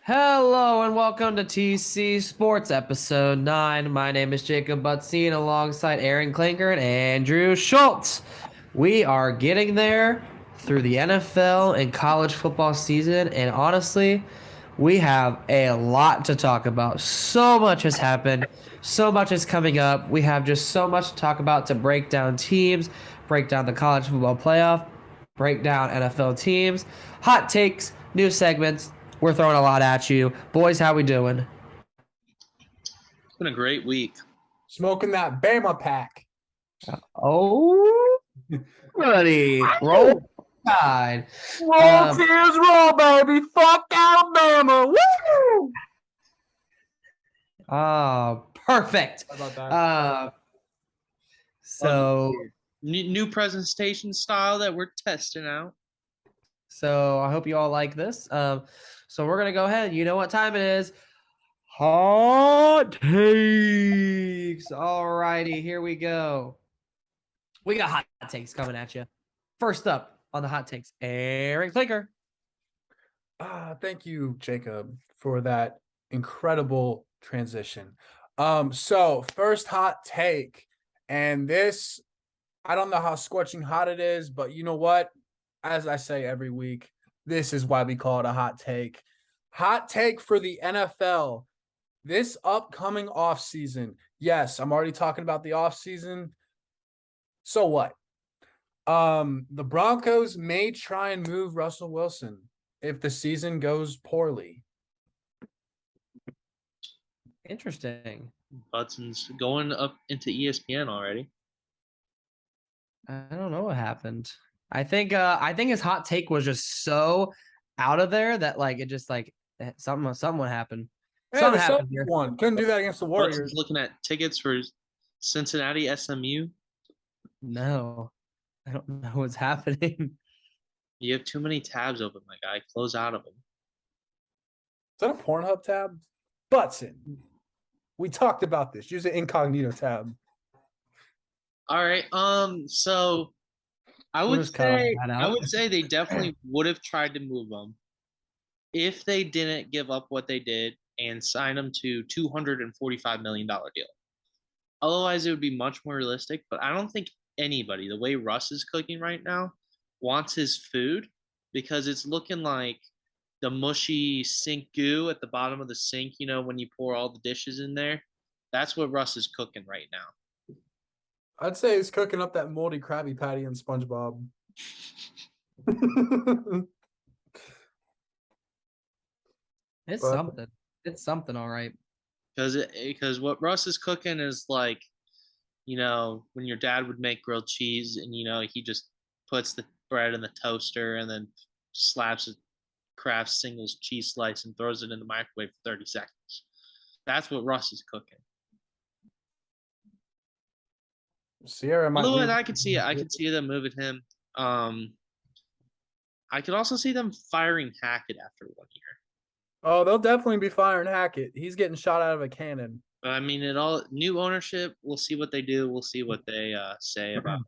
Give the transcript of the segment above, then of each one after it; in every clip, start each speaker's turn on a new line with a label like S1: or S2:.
S1: Hello and welcome to TC Sports episode 9. My name is Jacob Butzine alongside Aaron Klinker and Andrew Schultz. We are getting there through the NFL and college football season, and honestly, we have a lot to talk about. So much has happened, so much is coming up. We have just so much to talk about to break down teams, break down the college football playoff, break down NFL teams, hot takes, new segments. We're throwing a lot at you. Boys, how we doing?
S2: It's been a great week.
S3: Smoking that Bama pack.
S1: Oh, buddy. Roll Tide.
S3: Roll Tears roll, baby. Fuck Alabama. Woo!
S1: Oh, perfect.
S3: How about that?
S1: So
S2: New presentation style that we're testing out.
S1: So I hope you all like this. So we're gonna go ahead. You know what time it is? Hot takes. Alrighty, here we go. We got hot takes coming at you. First up on the hot takes, Aaron Klinker.
S3: Thank you, Jacob, for that incredible transition. So first hot take, and this, I don't know how scorching hot it is, but you know what? As I say every week, this is why we call it a hot take. Hot take for the NFL. This upcoming offseason. Yes, I'm already talking about the offseason. So what? The Broncos may try and move Russell Wilson if the season goes poorly.
S1: Interesting.
S2: Butson's going up into ESPN already.
S1: I don't know what happened. I think his hot take was just so out of there that it just something would happen.
S3: Yeah,
S1: Something
S3: the
S1: happened
S3: Celtics
S1: here.
S3: won. Couldn't do that against the Warriors.
S2: Butson's looking at tickets for Cincinnati SMU.
S1: No, I don't know what's happening.
S2: You have too many tabs open, my guy. Close out of them.
S3: Is that a Pornhub tab? Butson. We talked about this. Use the incognito tab.
S2: All right. So I would say they definitely would have tried to move them if they didn't give up what they did and sign them to $245 million deal. Otherwise, it would be much more realistic. But I don't think anybody, the way Russ is cooking right now, wants his food because it's looking like the mushy sink goo at the bottom of the sink, when you pour all the dishes in there. That's what Russ is cooking right now.
S3: I'd say he's cooking up that moldy Krabby Patty and SpongeBob.
S1: Something. It's something, all right.
S2: Because what Russ is cooking is like, when your dad would make grilled cheese and, he just puts the bread in the toaster and then slaps a Kraft singles cheese slice and throws it in the microwave for 30 seconds. That's what Russ is cooking.
S3: Sierra might.
S2: Otherwise, I could see it. I could see them moving him. I could also see them firing Hackett after 1 year.
S3: Oh, they'll definitely be firing Hackett. He's getting shot out of a cannon.
S2: But I mean, it all new ownership. We'll see what they do. We'll see what they say about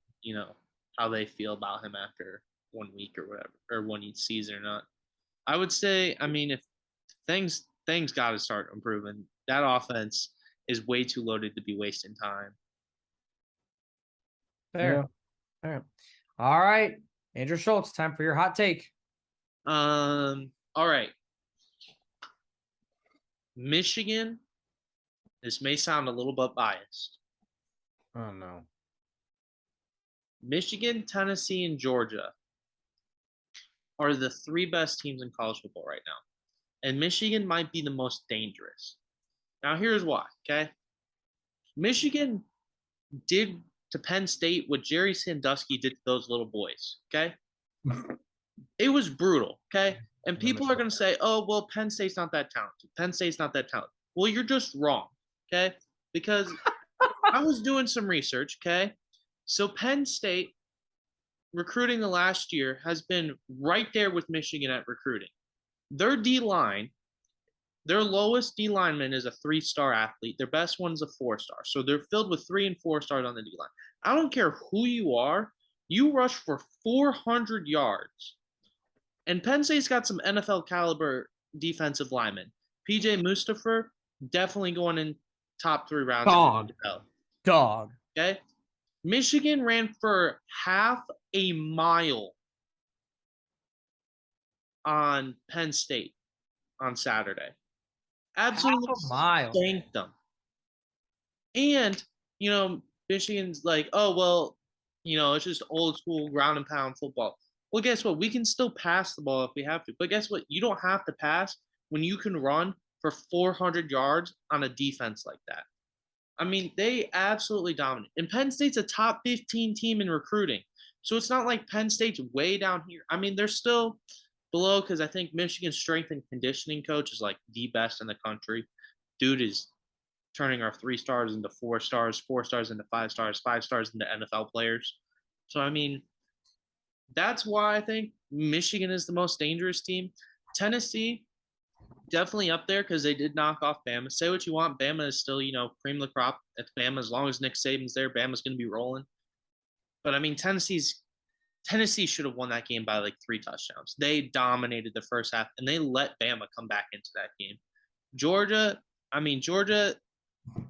S2: how they feel about him after 1 week or whatever, or one season or not. I would say, I mean, if things got to start improving. That offense is way too loaded to be wasting time.
S1: Fair. All right, Andrew Schultz, time for your hot take.
S2: All right. Michigan. This may sound a little bit biased.
S3: Oh no.
S2: Michigan, Tennessee, and Georgia are the three best teams in college football right now. And Michigan might be the most dangerous. Now, here's why, okay? Michigan did to Penn State what Jerry Sandusky did to those little boys, okay? It was brutal, okay? And people are going to say, oh, well, Penn State's not that talented. Penn State's not that talented. Well, you're just wrong, okay? Because I was doing some research, okay? So Penn State recruiting the last year has been right there with Michigan at recruiting. Their D-line, their lowest D lineman is a 3-star athlete. Their best one's a 4-star. So they're filled with 3 and 4 stars on the D line. I don't care who you are. You rush for 400 yards. And Penn State's got some NFL caliber defensive linemen. PJ Mustafa, definitely going in top 3 rounds.
S1: Dog.
S2: Okay. Michigan ran for half a mile on Penn State on Saturday. Absolutely
S1: Half a mile.
S2: spanked them. And, Michigan's like, oh, well, it's just old school ground and pound football. Well, guess what? We can still pass the ball if we have to. But guess what? You don't have to pass when you can run for 400 yards on a defense like that. I mean, they absolutely dominate. And Penn State's a top 15 team in recruiting. So it's not like Penn State's way down here. I mean, they're still below because I think Michigan's strength and conditioning coach is like the best in the country. Dude is turning our 3 stars into 4 stars, 4 stars into 5 stars, 5 stars into NFL players. So, I mean, that's why I think Michigan is the most dangerous team. Tennessee, definitely up there because they did knock off Bama. Say what you want, Bama is still, cream of the crop. It's Bama. As long as Nick Saban's there, Bama's going to be rolling. But, I mean, Tennessee should have won that game by like 3 touchdowns. They dominated the first half, and they let Bama come back into that game. Georgia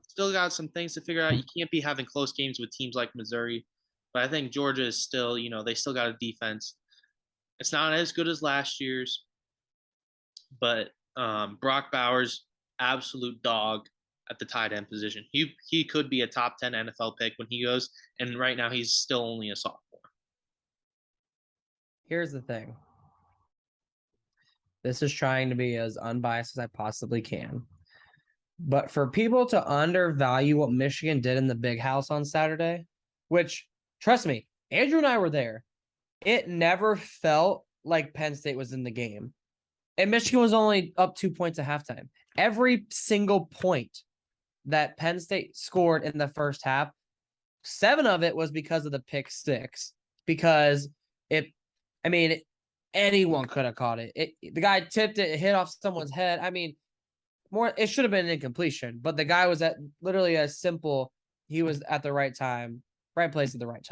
S2: still got some things to figure out. You can't be having close games with teams like Missouri. But I think Georgia is still, they still got a defense. It's not as good as last year's. But Brock Bowers, absolute dog at the tight end position. He could be a top 10 NFL pick when he goes. And right now he's still only a sophomore.
S1: Here's the thing. This is trying to be as unbiased as I possibly can. But for people to undervalue what Michigan did in the Big House on Saturday, which, trust me, Andrew and I were there, it never felt like Penn State was in the game. And Michigan was only up 2 points at halftime. Every single point that Penn State scored in the first half, 7 of it was because of the pick six. Because anyone could have caught it. The guy tipped it, hit off someone's head. I mean, it should have been an incompletion, but the guy was at literally as simple. He was at the right time, right place at the right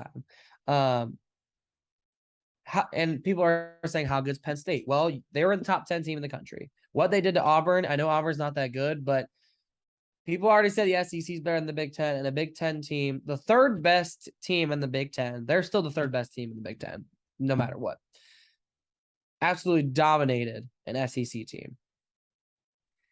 S1: time. And people are saying, how good's Penn State? Well, they were in the top 10 team in the country. What they did to Auburn, I know Auburn's not that good, but people already said the SEC is better than the Big Ten, and the Big Ten team, the third best team in the Big Ten, they're still the third best team in the Big Ten, no matter what. Absolutely dominated an SEC team.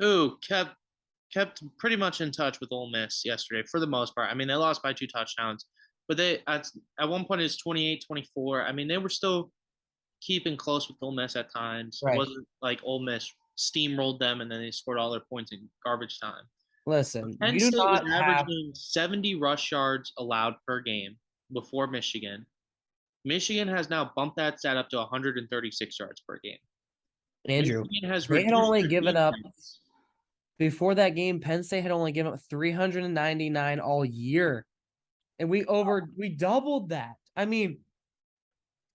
S2: Who kept pretty much in touch with Ole Miss yesterday for the most part. I mean, they lost by 2 touchdowns, but they at one point it's 28-24. I mean, they were still keeping close with Ole Miss at times. Right. It wasn't like Ole Miss steamrolled them and then they scored all their points in garbage time.
S1: Listen,
S2: Penn State was averaging 70 rush yards allowed per game before Michigan. Michigan has now bumped that stat up to 136 yards per game.
S1: Andrew, they had only given up before that game. Penn State had only given up 399 all year, and we doubled that. I mean,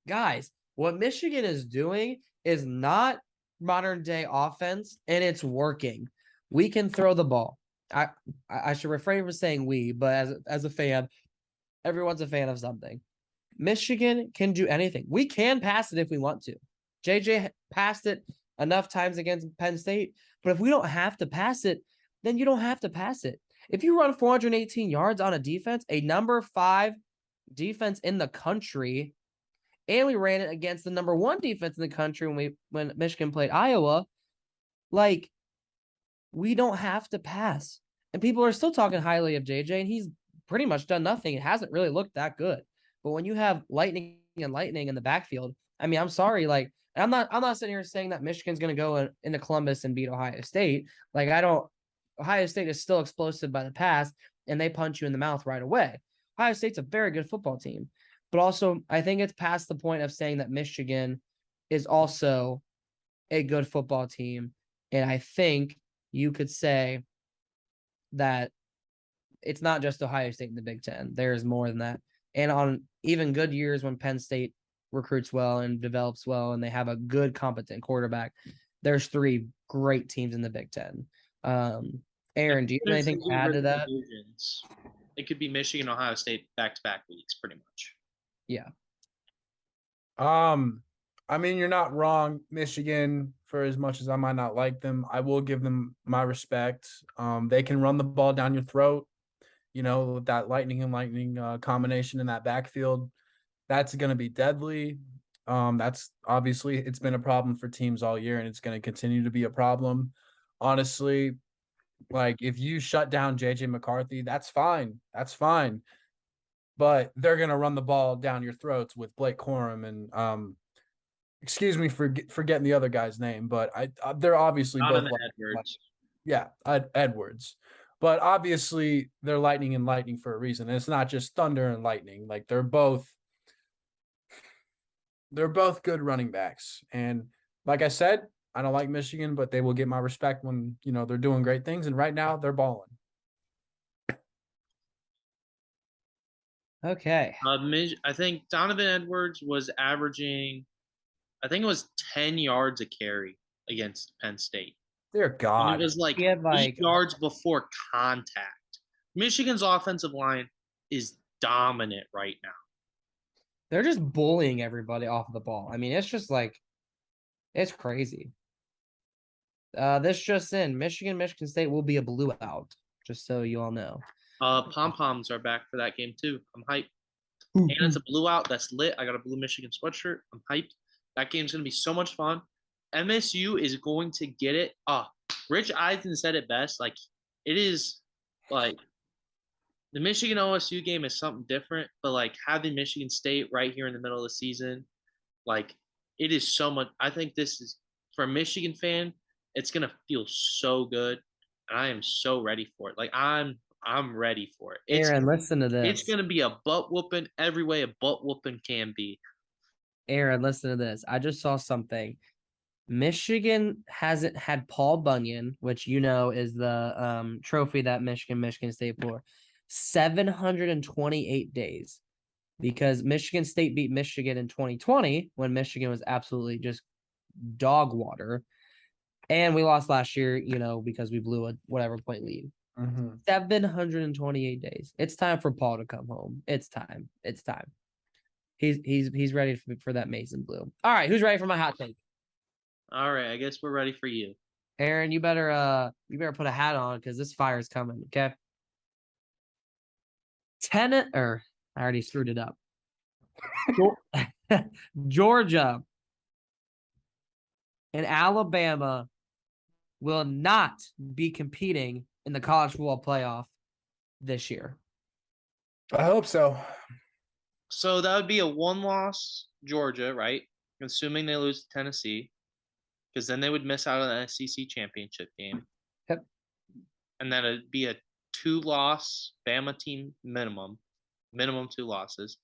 S1: guys, what Michigan is doing is not modern day offense, and it's working. We can throw the ball. I should refrain from saying we, but as a fan, everyone's a fan of something. Michigan can do anything. We can pass it if we want to. JJ passed it enough times against Penn State, but if we don't have to pass it, then you don't have to pass it. If you run 418 yards on a defense, a number 5 defense in the country, and we ran it against the number 1 defense in the country when Michigan played Iowa, like, we don't have to pass. And people are still talking highly of JJ, and he's pretty much done nothing. It hasn't really looked that good. But when you have lightning in the backfield, I mean, I'm sorry, like, I'm not sitting here saying that Michigan's going to go into Columbus and beat Ohio State. Like, Ohio State is still explosive by the pass, and they punch you in the mouth right away. Ohio State's a very good football team. But also, I think it's past the point of saying that Michigan is also a good football team. And I think you could say that it's not just Ohio State in the Big Ten. There's more than that. And on even good years when Penn State recruits well and develops well and they have a good, competent quarterback, there's 3 great teams in the Big Ten. Aaron, do you have anything to add to that?
S2: It could be Michigan, Ohio State back-to-back weeks, pretty much.
S1: Yeah.
S3: I mean, you're not wrong. Michigan for as much as I might not like them. I will give them my respect. They can run the ball down your throat. With that lightning and lightning combination in that backfield, that's going to be deadly. That's obviously it's been a problem for teams all year, and it's going to continue to be a problem. Honestly, like if you shut down JJ McCarthy, that's fine. That's fine. But they're going to run the ball down your throats with Blake Corum and excuse me for forgetting the other guy's name, but they're obviously both
S2: Edwards.
S3: Edwards. But obviously they're lightning and lightning for a reason. And it's not just thunder and lightning. Like they're both good running backs. And like I said, I don't like Michigan, but they will get my respect when, they're doing great things. And right now they're balling.
S1: Okay.
S2: I think Donovan Edwards was averaging, I think it was 10 yards a carry against Penn State.
S3: Dear God.
S2: And it was like 8 yards before contact. Michigan's offensive line is dominant right now.
S1: They're just bullying everybody off the ball. I mean, it's just like, it's crazy. This just in, Michigan State will be a blue out, just so you all know.
S2: Pom-poms are back for that game too. I'm hyped. And it's a blue out that's lit. I got a blue Michigan sweatshirt. I'm hyped. That game's going to be so much fun. MSU is going to get it. Rich Eisen said it best. Like, it is like the Michigan OSU game is something different, but like having Michigan State right here in the middle of the season, like it is so much. I think this is for a Michigan fan, it's going to feel so good. And I am so ready for it. Like I'm ready for it.
S1: Aaron, listen to this.
S2: It's going to be a butt whooping every way a butt whooping can be.
S1: Aaron, listen to this. I just saw something. Michigan hasn't had Paul Bunyan, which is the trophy that Michigan State for 728 days, because Michigan State beat Michigan in 2020 when Michigan was absolutely just dog water, and we lost last year, because we blew a whatever point lead. 728 days. It's time for Paul to come home. It's time. He's ready for that Mason blue. All right, who's ready for my hot take?
S2: All right, I guess we're ready for you.
S1: Aaron, you better put a hat on because this fire's coming, okay? I already screwed it up. Georgia and Alabama will not be competing in the college football playoff this year.
S3: I hope so.
S2: So that would be a one-loss Georgia, right? Assuming they lose to Tennessee, because then they would miss out on the SEC championship game.
S1: Yep.
S2: And then it'd be a 2-loss Bama team minimum 2 losses.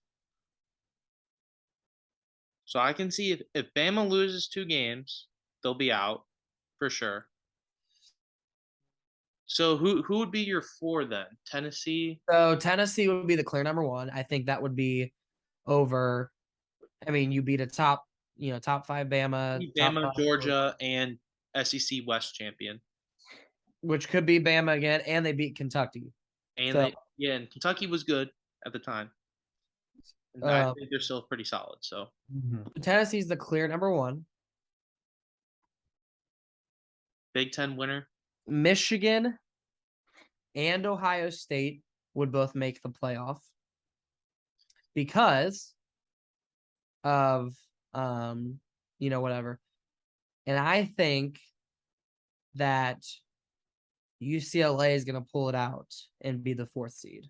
S2: So I can see if Bama loses 2 games, they'll be out for sure. So who would be your 4 then? Tennessee?
S1: So Tennessee would be the clear number 1. I think that would be over. I mean, you beat a top 5 Bama.
S2: Bama, Georgia, and SEC West champion.
S1: Which could be Bama again, and they beat Kentucky.
S2: And and Kentucky was good at the time. I think they're still pretty solid. So
S1: Tennessee's the clear number 1.
S2: Big Ten winner.
S1: Michigan and Ohio State would both make the playoff because of whatever. And I think that UCLA is going to pull it out and be the 4th seed.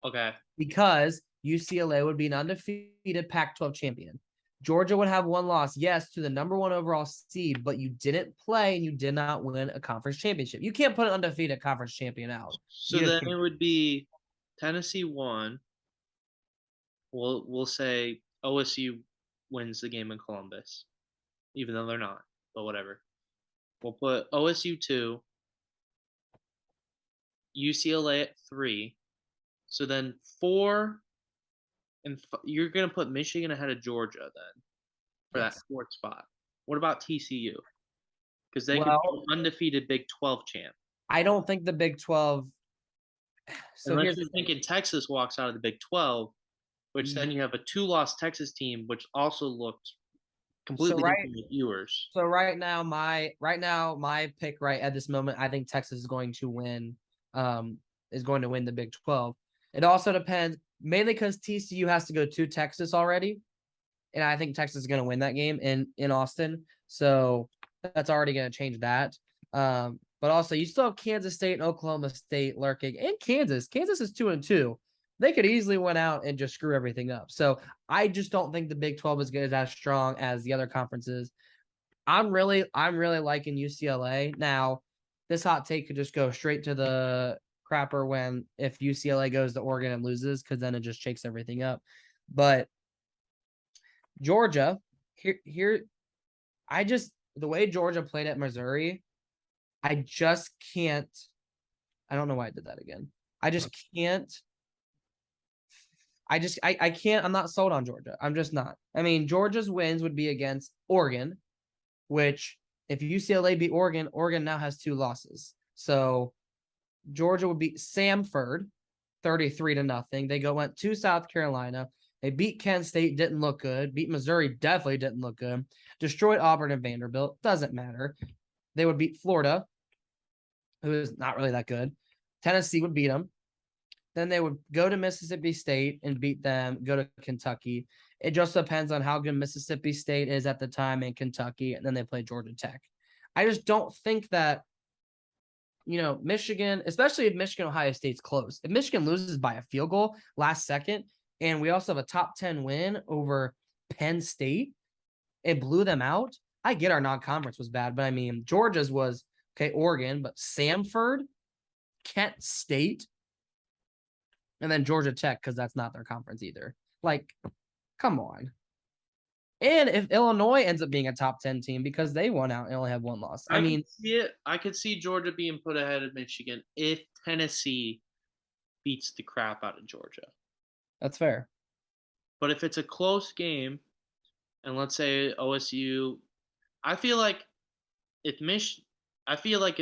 S2: Okay.
S1: Because UCLA would be an undefeated Pac-12 champion. Georgia would have 1 loss, yes, to the number 1 overall seed, but you didn't play and you did not win a conference championship. You can't put an undefeated conference champion out.
S2: So then it would be Tennessee 1. We'll say OSU wins the game in Columbus, even though they're not, but whatever. We'll put OSU 2, UCLA at 3. So then 4, and you're going to put Michigan ahead of Georgia then for that 4th spot. What about TCU? Because they could be undefeated Big 12 champ.
S1: I don't think the Big 12.
S2: So unless you're thinking Texas walks out of the Big 12, which then you have a 2-loss Texas team, which also looked completely
S1: right-
S2: different with yours.
S1: So right now, my pick right at this moment, I think Texas is going to win. Is going to win the Big 12. It also depends mainly because TCU has to go to Texas already, and I think Texas is going to win that game in Austin. So that's already going to change that. But also you still have Kansas State and Oklahoma State lurking, and Kansas. Kansas is 2-2. They could easily win out and just screw everything up. So I just don't think the Big 12 is as strong as the other conferences. I'm really liking UCLA. Now, this hot take could just go straight to the crapper when if UCLA goes to Oregon and loses, because then it just shakes everything up. But Georgia, here, the way Georgia played at Missouri, I just can't. I don't know why I did that again. I just can't. I can't. I'm not sold on Georgia. I'm just not. I mean, Georgia's wins would be against Oregon, which if UCLA beat Oregon, Oregon now has 2 losses. So Georgia would beat Samford 33-0. They went to South Carolina. They beat Kent State, didn't look good. Beat Missouri, definitely didn't look good. Destroyed Auburn and Vanderbilt, doesn't matter. They would beat Florida, who is not really that good. Tennessee would beat them. Then they would go to Mississippi State and beat them, go to Kentucky. It just depends on how good Mississippi State is at the time in Kentucky, and then they play Georgia Tech. I just don't think that, Michigan, especially if Michigan Ohio State's close. If Michigan loses by a field goal last second, and we also have a top 10 win over Penn State, it blew them out. I get our non-conference was bad, but I mean, Georgia's was, okay, Oregon, but Samford, Kent State, and then Georgia Tech, because that's not their conference either. Like, come on. And if Illinois ends up being a top 10 team because they won out and only have 1 loss. I mean,
S2: I could see Georgia being put ahead of Michigan if Tennessee beats the crap out of Georgia.
S1: That's fair.
S2: But if it's a close game, and let's say OSU, I feel like if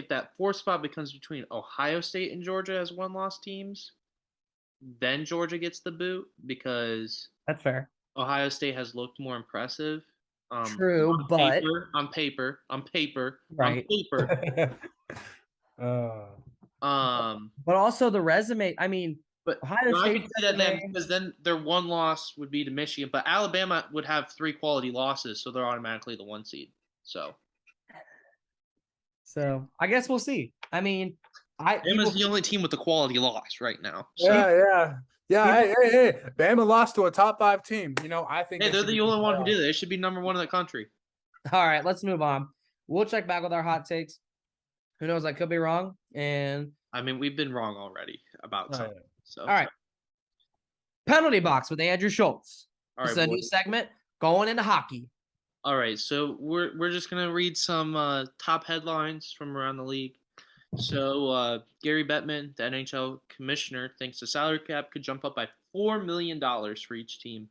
S2: that 4th spot becomes between Ohio State and Georgia as 1-loss teams, then Georgia gets the boot because
S1: that's fair.
S2: Ohio State has looked more impressive.
S1: True, but
S2: on paper,
S1: right. But also the resume. I mean,
S2: but
S1: Ohio
S2: I
S1: State
S2: can see that then because then their 1 loss would be to Michigan, but Alabama would have 3 quality losses, so they're automatically the 1 seed. So
S1: I guess we'll see. I mean,
S2: Bama's the only team with the quality loss right now. So.
S3: Yeah. Hey. Bama lost to a top 5 team. I think
S2: they're the only one who did it. They should be number 1 in the country.
S1: All right, let's move on. We'll check back with our hot takes. Who knows? I could be wrong. And
S2: I mean, we've been wrong already about something. So
S1: all right. Penalty box with Andrew Schultz.
S2: All right,
S1: it's a new segment going into hockey.
S2: All right, so we're just gonna read some top headlines from around the league. So Gary Bettman, the NHL commissioner, thinks the salary cap could jump up by $4 million for each team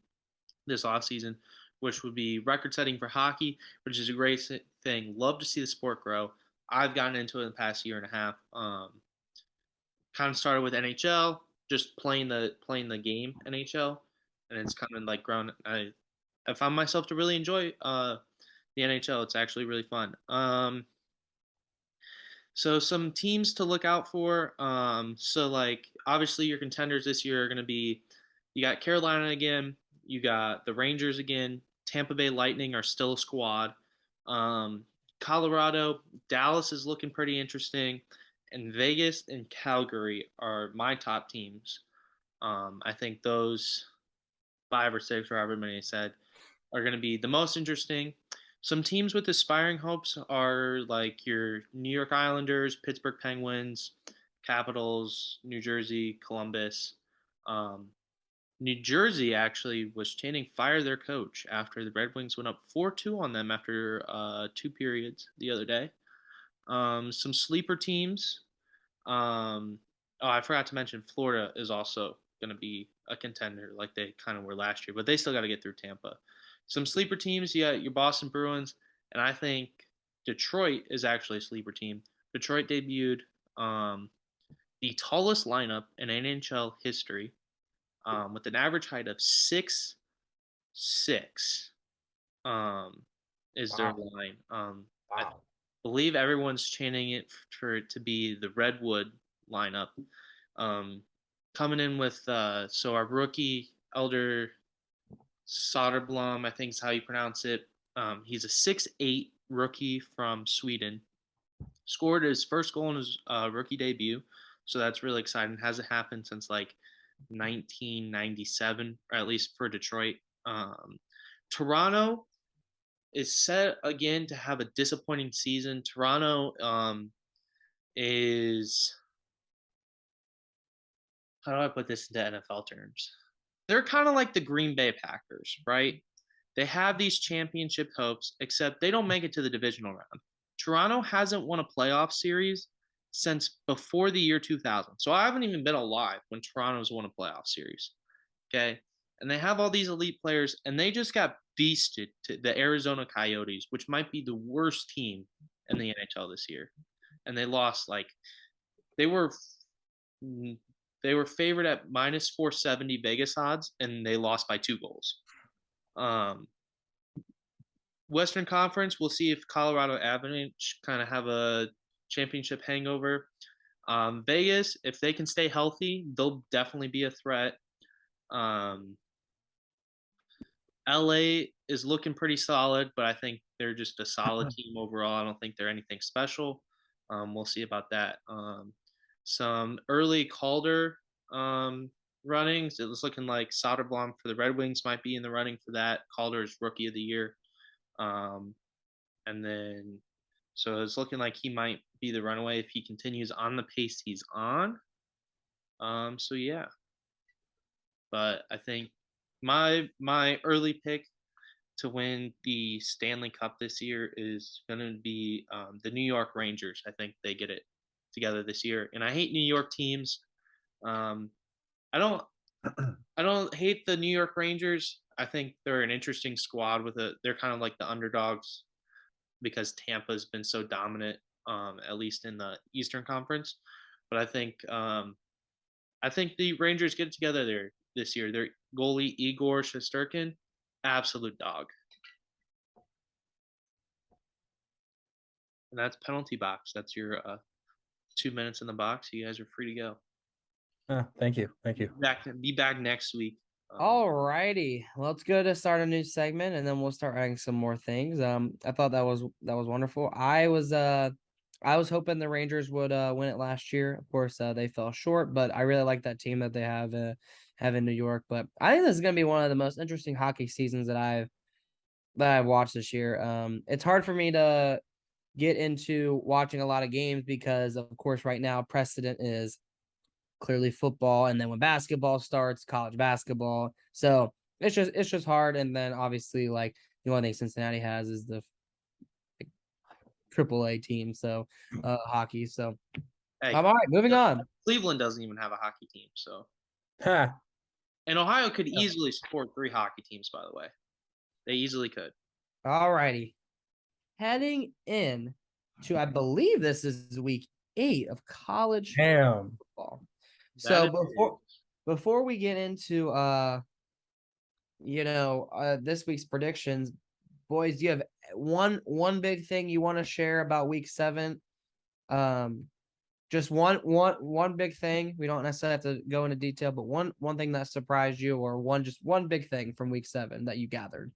S2: this offseason, which would be record-setting for hockey, which is a great thing. Love to see the sport grow. I've gotten into it in the past year and a half. Kind of started with NHL, just playing the game NHL, and it's kind of like grown. I found myself to really enjoy the NHL. It's actually really fun. So some teams to look out for. So like obviously your contenders this year are going to be, you got Carolina again, you got the Rangers again, Tampa Bay Lightning are still a squad. Colorado, Dallas is looking pretty interesting, and Vegas and Calgary are my top teams. I think those 5 or 6, or however many I said, are going to be the most interesting. Some teams with aspiring hopes are like your New York Islanders, Pittsburgh Penguins, Capitals, New Jersey, Columbus. New Jersey actually was chanting fire their coach after the Red Wings went up 4-2 on them after 2 periods the other day. Some sleeper teams. I forgot to mention Florida is also going to be a contender like they kind of were last year, but they still got to get through Tampa. Some sleeper teams, you got your Boston Bruins, and I think Detroit is actually a sleeper team. Detroit debuted the tallest lineup in NHL history with an average height of 6'6". is their line. I
S3: Wow.
S2: believe everyone's chanting it for it to be the Redwood lineup. Coming in with so our rookie Elder Soderblom, I think is how you pronounce it. He's a 6'8" rookie from Sweden. Scored his first goal in his rookie debut, so that's really exciting. Hasn't happened since like 1997, or at least for Detroit. Toronto is set again to have a disappointing season. Toronto is, how do I put this into NFL terms? They're kind of like the Green Bay Packers, right? They have these championship hopes, except they don't make it to the divisional round. Toronto hasn't won a playoff series since before the year 2000. So I haven't even been alive when Toronto's won a playoff series. Okay. And they have all these elite players, and they just got beasted to the Arizona Coyotes, which might be the worst team in the NHL this year. And they lost like they were favored at minus 470 Vegas odds, and they lost by 2 goals. Western Conference, we'll see if Colorado Avalanche kind of have a championship hangover. Vegas, if they can stay healthy, they'll definitely be a threat. LA is looking pretty solid, but I think they're just a solid team overall. I don't think they're anything special. We'll see about that. Some early Calder runnings. It was looking like Soderblom for the Red Wings might be in the running for that. Calder's Rookie of the Year. And then, so it's looking like he might be the runaway if he continues on the pace he's on. So yeah, but I think my early pick to win the Stanley Cup this year is going to be the New York Rangers. I think they get it together this year, and I hate New York teams. I don't hate the New York Rangers. I think they're an interesting squad with it. They're kind of like the underdogs because Tampa's been so dominant, at least in the Eastern Conference. But I think the Rangers get together there this year. Their goalie Igor Shesterkin, absolute dog. And that's penalty box. That's your 2 minutes in the box. You guys are free to go.
S3: Thank you.
S2: Be back next week.
S1: All righty, let's go to start a new segment, and then we'll start adding some more things. I thought that was wonderful. I was hoping the Rangers would win it last year. Of course, they fell short, but I really like that team that they have in New York. But I think this is going to be one of the most interesting hockey seasons that I've watched this year. It's hard for me to get into watching a lot of games because, of course, right now precedent is clearly football, and then when basketball starts, college basketball. So it's just hard. And then obviously, like, the only thing Cincinnati has is the AAA team, so hockey. So
S2: Hey,
S1: all right, moving on.
S2: Cleveland doesn't even have a hockey team, so.
S3: Huh.
S2: And Ohio could easily support 3 hockey teams, by the way. They easily could.
S1: All righty. Heading in to, I believe this is week 8 of college football. So before we get into this week's predictions, boys, do you have one big thing you want to share about week 7? Just one big thing. We don't necessarily have to go into detail, but one thing that surprised you, or one big thing from week 7 that you gathered.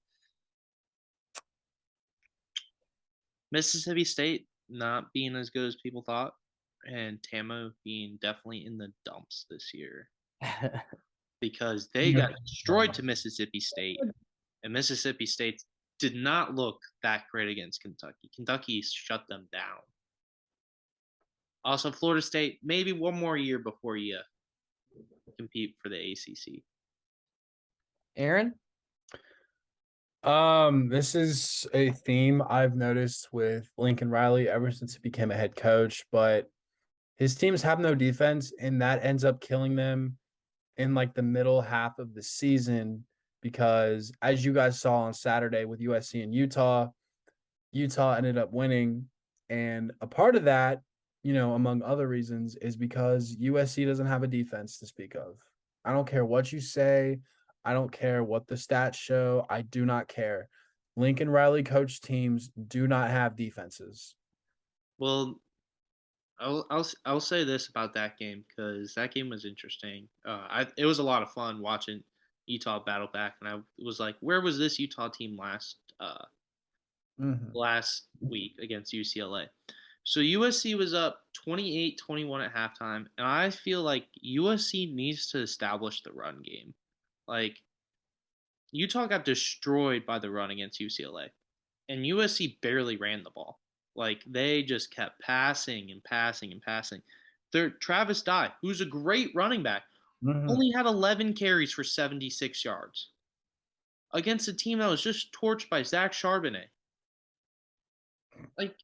S2: Mississippi State not being as good as people thought, and Tamo being definitely in the dumps this year because they got destroyed to Mississippi State, and Mississippi State did not look that great against Kentucky. Kentucky shut them down. Also, Florida State, maybe one more year before you compete for the ACC.
S1: Aaron?
S3: This is a theme I've noticed with Lincoln Riley ever since he became a head coach, but his teams have no defense, and that ends up killing them in like the middle half of the season because, as you guys saw on Saturday with USC and Utah ended up winning, and a part of that, among other reasons, is because USC doesn't have a defense to speak of. I don't care what you say. I don't care what the stats show. I do not care. Lincoln Riley coach teams do not have defenses.
S2: Well, I'll say this about that game because that game was interesting. It was a lot of fun watching Utah battle back, and I was like, where was this Utah team
S3: Mhm.
S2: last week against UCLA? So USC was up 28-21 at halftime, and I feel like USC needs to establish the run game. Like Utah got destroyed by the run against UCLA, and USC barely ran the ball. Like they just kept passing and passing and passing. Travis Dye, who's a great running back,
S3: Mhm.
S2: only had 11 carries for 76 yards against a team that was just torched by Zach Charbonnet. Like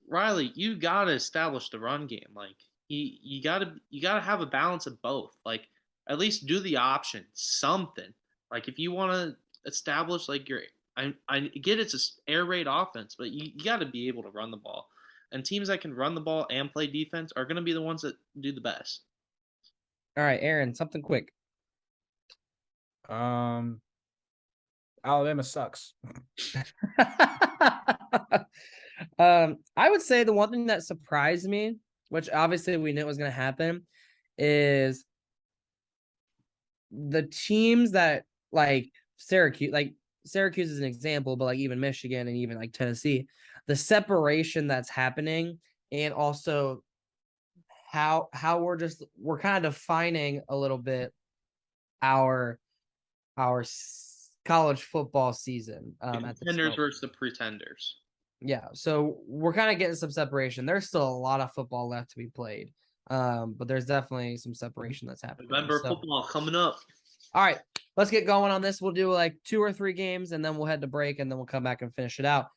S2: Riley, you gotta establish the run game. Like you gotta have a balance of both. Like at least do the option something. Like if you want to establish like your, I get it's a air raid offense, but you got to be able to run the ball. And teams that can run the ball and play defense are going to be the ones that do the best.
S1: All right, Aaron, something quick.
S3: Alabama sucks.
S1: I would say the one thing that surprised me, which obviously we knew was going to happen, is the teams that like Syracuse is an example, but like even Michigan and even like Tennessee, the separation that's happening, and also how we're kind of defining a little bit our college football season
S2: The
S1: at this
S2: contenders
S1: moment.
S2: versus the pretenders.
S1: Yeah, so we're kind of getting some separation. There's still a lot of football left to be played, but there's definitely some separation that's happening.
S2: November
S1: So,
S2: football coming up.
S1: all right, let's get going on this. We'll do like 2 or 3 games, and then we'll head to break, and then we'll come back and finish it out.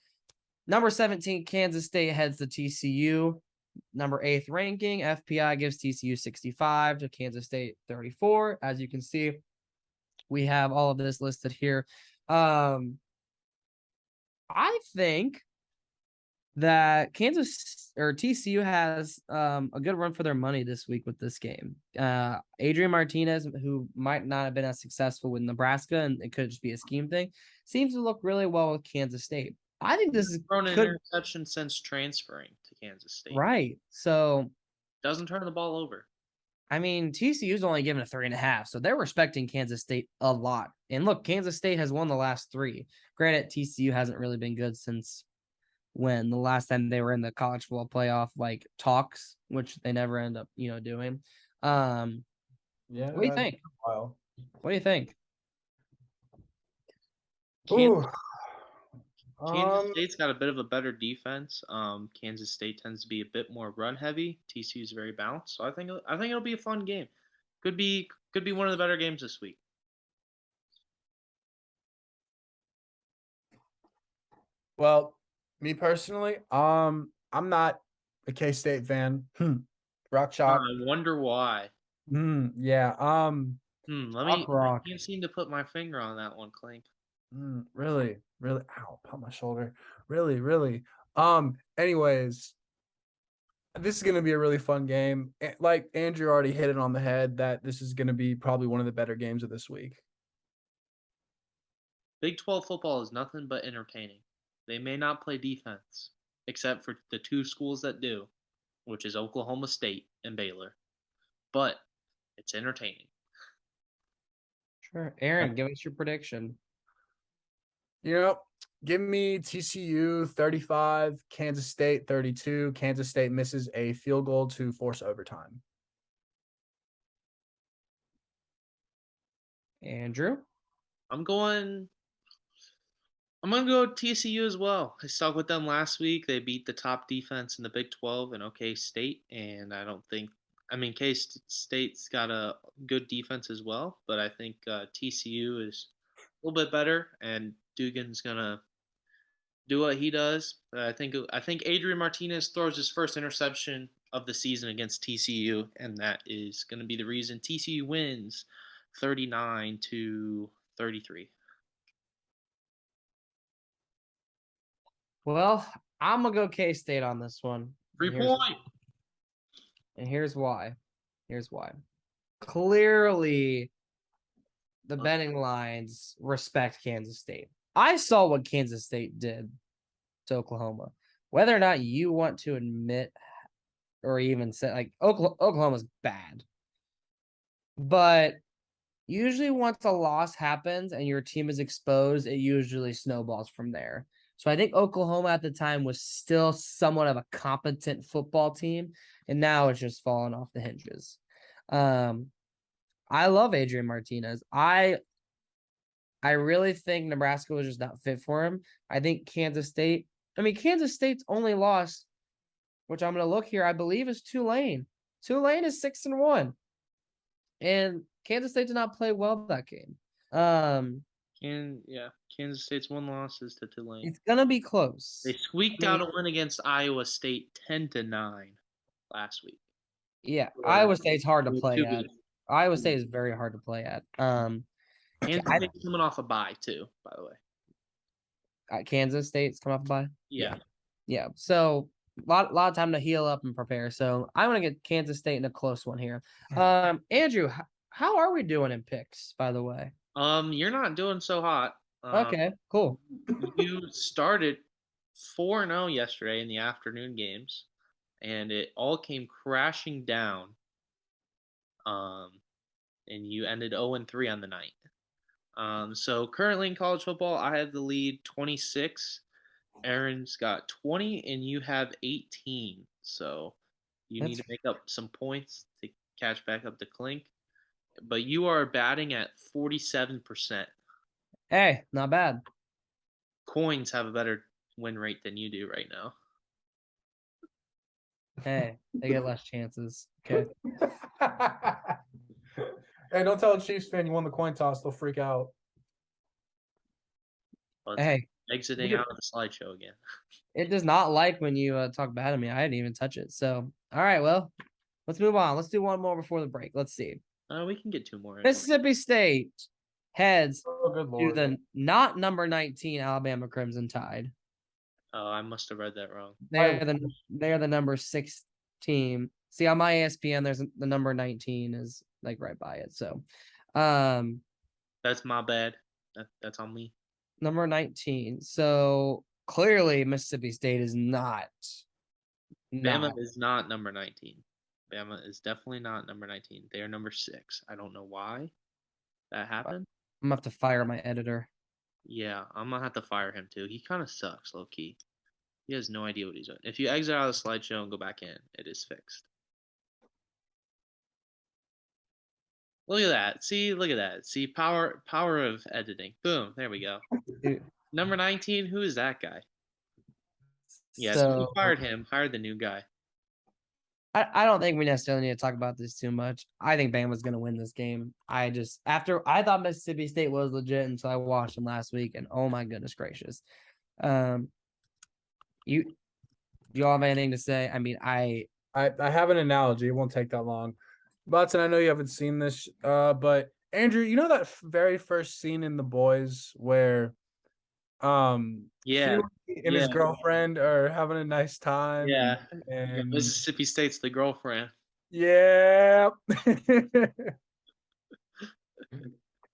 S1: Number 17, Kansas State heads to TCU. Number 8th ranking, FPI gives TCU 65 to Kansas State 34. As you can see, we have all of this listed here. I think that Kansas or TCU has a good run for their money this week with this game. Adrian Martinez, who might not have been as successful with Nebraska, and it could just be a scheme thing, seems to look really well with Kansas State. I think this is
S2: Thrown an interception since transferring to Kansas State.
S1: right. So
S2: Doesn't turn the ball over.
S1: I mean, TCU's only given a 3.5, so they're respecting Kansas State a lot. And look, Kansas State has won the last 3. Granted, TCU hasn't really been good since when the last time they were in the college football playoff like talks, which they never end up, doing.
S3: Yeah.
S1: What do you think?
S3: Wow.
S1: What do you think?
S2: Kansas,
S3: Ooh.
S2: Kansas State's got a bit of a better defense. Kansas State tends to be a bit more run heavy. TCU is very balanced, so I think it'll be a fun game. Could be one of the better games this week.
S3: Well, me personally, I'm not a K-State fan. Rock chalk.
S2: I wonder why.
S3: Yeah.
S2: I
S3: Rock.
S2: can't seem to put my finger on that one, Clink.
S3: Really, really. Ow, pop my shoulder. Really, really. Anyways, this is gonna be a really fun game. Like Andrew already hit it on the head that this is gonna be probably one of the better games of this week.
S2: Big 12 football is nothing but entertaining. They may not play defense, except for the 2 schools that do, which is Oklahoma State and Baylor. But it's entertaining.
S1: Sure. Aaron, give us your prediction.
S3: Give me TCU 35, Kansas State 32. Kansas State misses a field goal to force overtime.
S1: Andrew?
S2: I'm going to go with TCU as well. I stuck with them last week. They beat the top defense in the Big 12 in OK State, and K State's got a good defense as well, but I think TCU is a little bit better, and Dugan's gonna do what he does. I think Adrian Martinez throws his first interception of the season against TCU, and that is going to be the reason TCU wins 39-33.
S1: Well, I'm gonna go K-State on this one.
S2: 3 point.
S1: And here's why. Clearly, the betting lines respect Kansas State. I saw what Kansas State did to Oklahoma. Whether or not you want to admit or even say like Oklahoma's bad. But usually once a loss happens and your team is exposed, it usually snowballs from there. So I think Oklahoma at the time was still somewhat of a competent football team, and now it's just fallen off the hinges. I love Adrian Martinez. I really think Nebraska was just not fit for him. I think Kansas State's only loss, which I'm going to look here, I believe is Tulane. Tulane is 6-1. And Kansas State did not play well that game.
S2: Kansas State's one loss is to Tulane.
S1: It's gonna be close.
S2: They squeaked out a win against Iowa State 10-9 last week.
S1: Yeah, Iowa State's hard to play at. Iowa State is very hard to play at.
S2: Kansas State's coming off a bye too, by the way.
S1: Kansas State's coming off a bye.
S2: Yeah.
S1: So a lot of time to heal up and prepare. So I want to get Kansas State in a close one here. Andrew, how are we doing in picks, by the way?
S2: You're not doing so hot.
S1: Okay, cool.
S2: You started 4-0 yesterday in the afternoon games, and it all came crashing down. And you ended 0-3 on the night. So currently in college football, I have the lead 26. Aaron's got 20, and you have 18. So you need to make up some points to catch back up to Clink. But you are batting at 47%.
S1: Hey, not bad.
S2: Coins have a better win rate than you do right now.
S1: Hey, they get less chances. Okay.
S3: Hey, don't tell a Chiefs fan you won the coin toss. They'll freak out.
S1: Hey,
S2: exiting out of the slideshow again.
S1: It does not like when you talk bad to me. I didn't even touch it. So, all right, well, let's move on. Let's do one more before the break. Let's see.
S2: We can get 2 more.
S1: Mississippi State heads
S3: good
S1: to the not number 19 Alabama Crimson Tide.
S2: Oh, I must have read that wrong.
S1: They're the number 6 team. See, on my ESPN, there's the number 19 is like right by it. So,
S2: that's my bad. That's on me.
S1: Number 19. So clearly, Mississippi State is not.
S2: Bama is not number 19. Bama is definitely not number 19. They are number 6. I don't know why that happened.
S1: I'm gonna have to fire my editor.
S2: Yeah, I'm gonna have to fire him too. He kind of sucks, low key. He has no idea what he's doing. If you exit out of the slideshow and go back in, it is fixed. Look at that. See, look at that. See, power of editing. Boom. There we go. Number 19, who is that guy? Yes, we fired him, hired the new guy.
S1: I don't think we necessarily need to talk about this too much. I think Bama's going to win this game. I thought Mississippi State was legit until I watched them last week, and oh my goodness gracious. Do you all have anything to say? I mean, I
S3: have an analogy. It won't take that long. Butson, I know you haven't seen this, but Andrew, you know that very first scene in The Boys where Huey and his girlfriend are having a nice time.
S2: Yeah.
S3: And
S2: Mississippi State's the girlfriend.
S3: Yeah.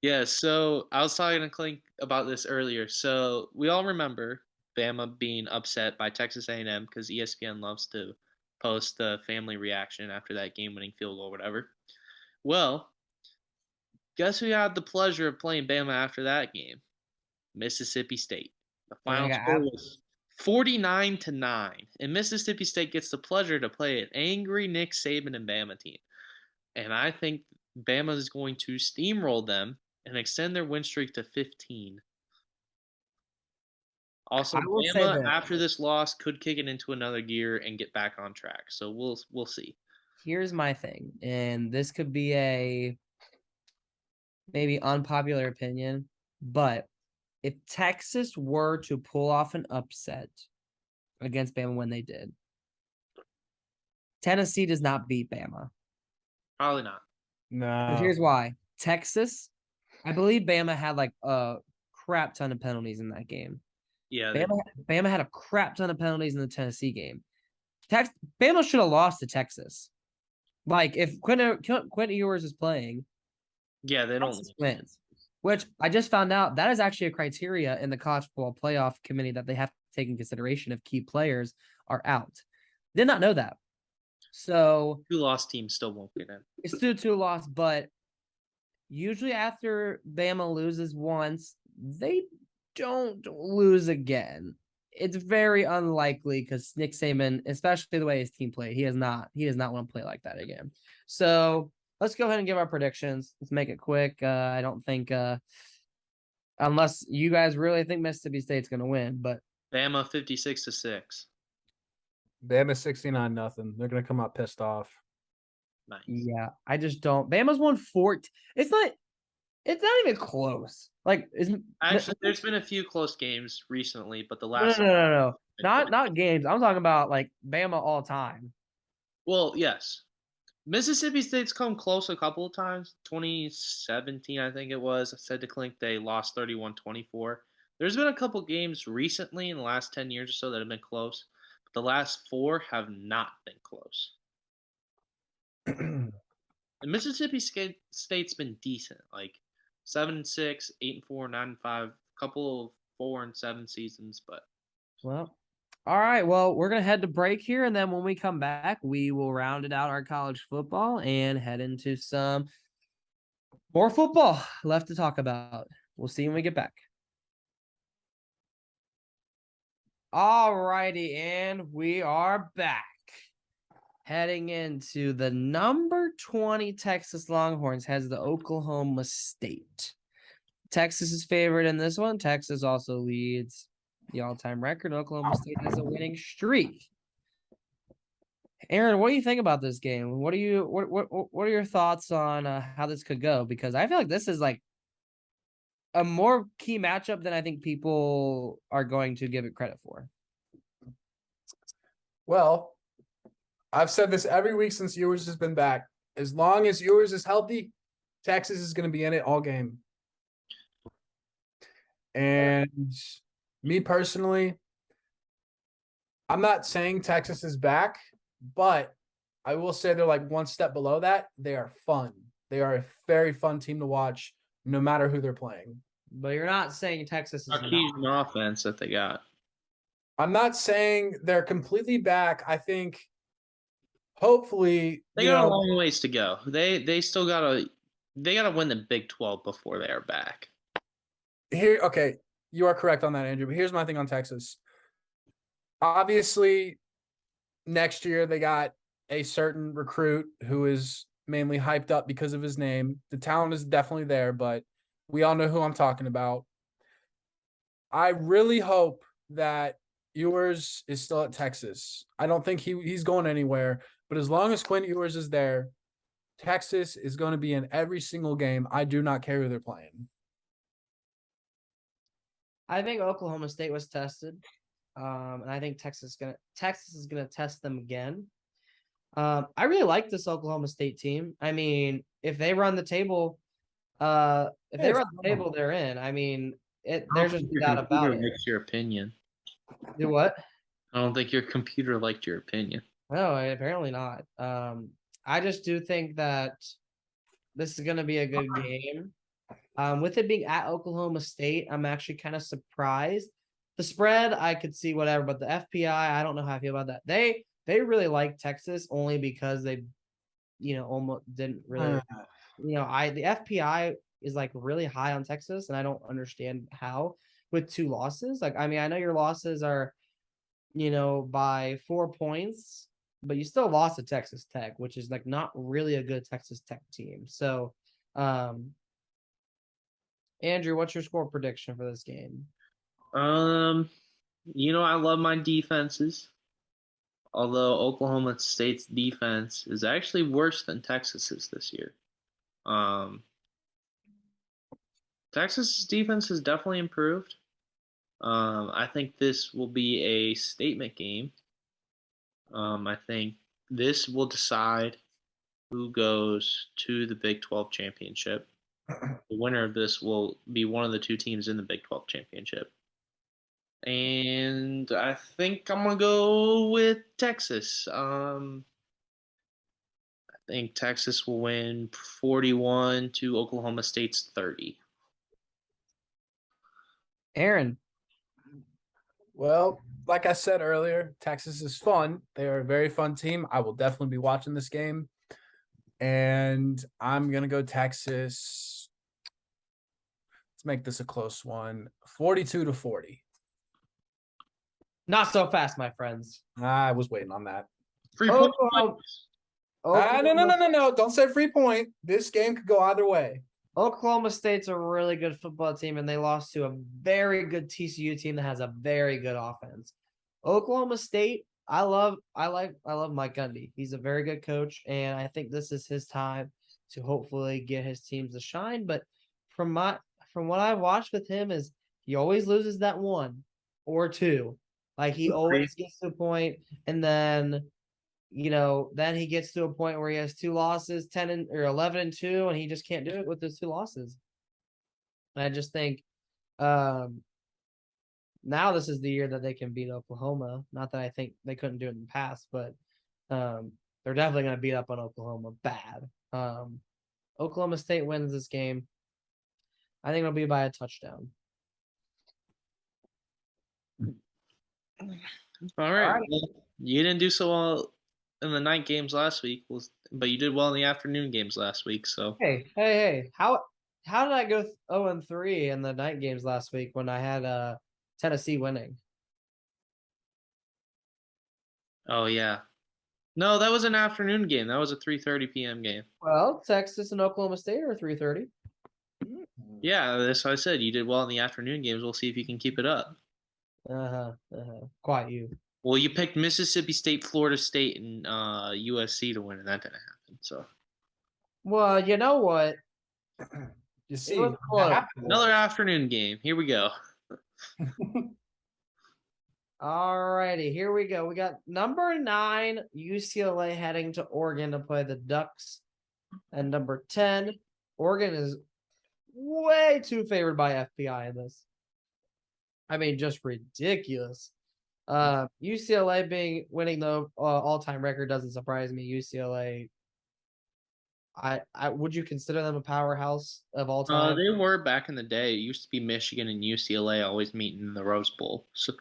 S2: Yeah, so I was talking to Clink about this earlier. So we all remember Bama being upset by Texas A&M because ESPN loves to post the family reaction after that game-winning field goal or whatever. Well, guess who had the pleasure of playing Bama after that game? Mississippi State. The final score was 49-9, and Mississippi State gets the pleasure to play an angry Nick Saban and Bama team. And I think Bama is going to steamroll them and extend their win streak to 15. Also, Bama, after this loss, could kick it into another gear and get back on track. So we'll see.
S1: Here's my thing, and this could be a maybe unpopular opinion, but if Texas were to pull off an upset against Bama when they did, Tennessee does not beat Bama.
S2: Probably not.
S3: No.
S1: But here's why. Texas, I believe Bama had like a crap ton of penalties in that game.
S2: Yeah.
S1: Bama had a crap ton of penalties in the Tennessee game. Bama should have lost to Texas. Like, if Quentin Ewers is playing,
S2: yeah, they don't
S1: wins. which I just found out that is actually a criteria in the college football playoff committee that they have to take in consideration if key players are out. Did not know that. So
S2: 2-loss teams still won't get in.
S1: it's 2-2 loss, but usually after Bama loses once, they don't lose again. It's very unlikely because Nick Saban, especially the way his team played, he does not want to play like that again. So let's go ahead and give our predictions. Let's make it quick. I don't think unless you guys really think Mississippi State's gonna win, but
S2: Bama 56-6.
S3: Bama 69-0. They're gonna come out pissed off.
S2: Nice.
S1: yeah, I just don't. Bama's won 14. It's not even close. Like,
S2: Actually, there's been a few close games recently, but the last
S1: no. Not games. I'm talking about like Bama all time.
S2: Well, yes. Mississippi State's come close a couple of times. 2017, I think it was. I said to Clink they lost 31-24. There's been a couple games recently in the last 10 years or so that have been close, but the last 4 have not been close. And Mississippi State's been decent, like 7-6, 8-4, 9-5, couple of 4-7 seasons, but
S1: Well, all right. Well, we're gonna head to break here, and then when we come back, we will round it out our college football and head into some more football left to talk about. We'll see when we get back. All righty, and we are back. Heading into the number 20 Texas Longhorns has the Oklahoma State. Texas is favored in this one. Texas also leads the all-time record. Oklahoma State has a winning streak. Aaron, what do you think about this game? What are your thoughts on how this could go? Because I feel like this is like a more key matchup than I think people are going to give it credit for.
S3: Well, I've said this every week since Ewers has been back. As long as Ewers is healthy, Texas is going to be in it all game. And me personally, I'm not saying Texas is back, but I will say they're like one step below that. They are fun. They are a very fun team to watch, no matter who they're playing.
S1: But you're not saying Texas is
S2: Artesian offense that they got.
S3: I'm not saying they're completely back. I think hopefully
S2: They got a long ways to go. They still gotta win the Big 12 before they are back.
S3: Here, okay, you are correct on that, Andrew. But here's my thing on Texas. Obviously, next year they got a certain recruit who is mainly hyped up because of his name. The talent is definitely there, but we all know who I'm talking about. I really hope that Ewers is still at Texas. I don't think he's going anywhere, but as long as Quinn Ewers is there, Texas is going to be in every single game. I do not care who they're playing.
S1: I think Oklahoma State was tested, and I think Texas is gonna test them again. I really like this Oklahoma State team. I mean, if they run the table, they're in. I mean, there's just no doubt about it.
S2: Likes your opinion.
S1: Do what?
S2: I don't think your computer liked your opinion.
S1: No, apparently not. I just do think that this is gonna be a good game. With it being at Oklahoma State, I'm actually kind of surprised. The spread, I could see whatever, but the FPI, I don't know how I feel about that. They really like Texas only because they, almost didn't really, the FPI is like really high on Texas, and I don't understand how with 2 losses. Like, I mean, I know your losses are, by 4 points, but you still lost to Texas Tech, which is like not really a good Texas Tech team. So, Andrew, what's your score prediction for this game?
S2: I love my defenses. Although Oklahoma State's defense is actually worse than Texas's this year. Texas's defense has definitely improved. I think this will be a statement game. I think this will decide who goes to the Big 12 championship. The winner of this will be one of the 2 teams in the Big 12 championship. And I think I'm going to go with Texas. I think Texas will win 41 to Oklahoma State's 30.
S1: Aaron.
S3: Well, like I said earlier, Texas is fun. They are a very fun team. I will definitely be watching this game. And I'm going to go Texas. Let's make this a close one. 42-40.
S1: Not so fast, my friends.
S3: I was waiting on that.
S2: 3 point.
S3: No. Don't say free point. This game could go either way.
S1: Oklahoma State's a really good football team, and they lost to a very good TCU team that has a very good offense. Oklahoma State, I love Mike Gundy. He's a very good coach, and I think this is his time to hopefully get his teams to shine. But from what I've watched with him is he always loses that one or two. Like he always gets to a point, and then then he gets to a point where he has 2 losses, 11-2, and he just can't do it with those 2 losses. And I just think now this is the year that they can beat Oklahoma. Not that I think they couldn't do it in the past, but they're definitely going to beat up on Oklahoma bad. Oklahoma State wins this game. I think it'll be by a touchdown.
S2: All right. Well, you didn't do so well in the night games last week, but you did well in the afternoon games last week. So
S1: hey, how did I go 0-3 in the night games last week when I had Tennessee winning?
S2: Oh yeah, no, that was an afternoon game. That was a 3:30 p.m. game.
S1: Well, Texas and Oklahoma State are 3:30.
S2: Yeah, that's what I said. You did well in the afternoon games. We'll see if you can keep it up.
S1: Quiet you.
S2: Well, you picked Mississippi State, Florida State, and USC to win, and that didn't happen. So,
S1: well, you know what?
S3: You see,
S2: another afternoon game. Here we go.
S1: Alrighty, here we go. We got number 9 UCLA heading to Oregon to play the Ducks, and number 10 Oregon is way too favored by FPI in this. I mean, just ridiculous. UCLA winning the all-time record doesn't surprise me. UCLA, I would you consider them a powerhouse of all time?
S2: They were back in the day. It used to be Michigan and UCLA always meeting in the Rose Bowl. So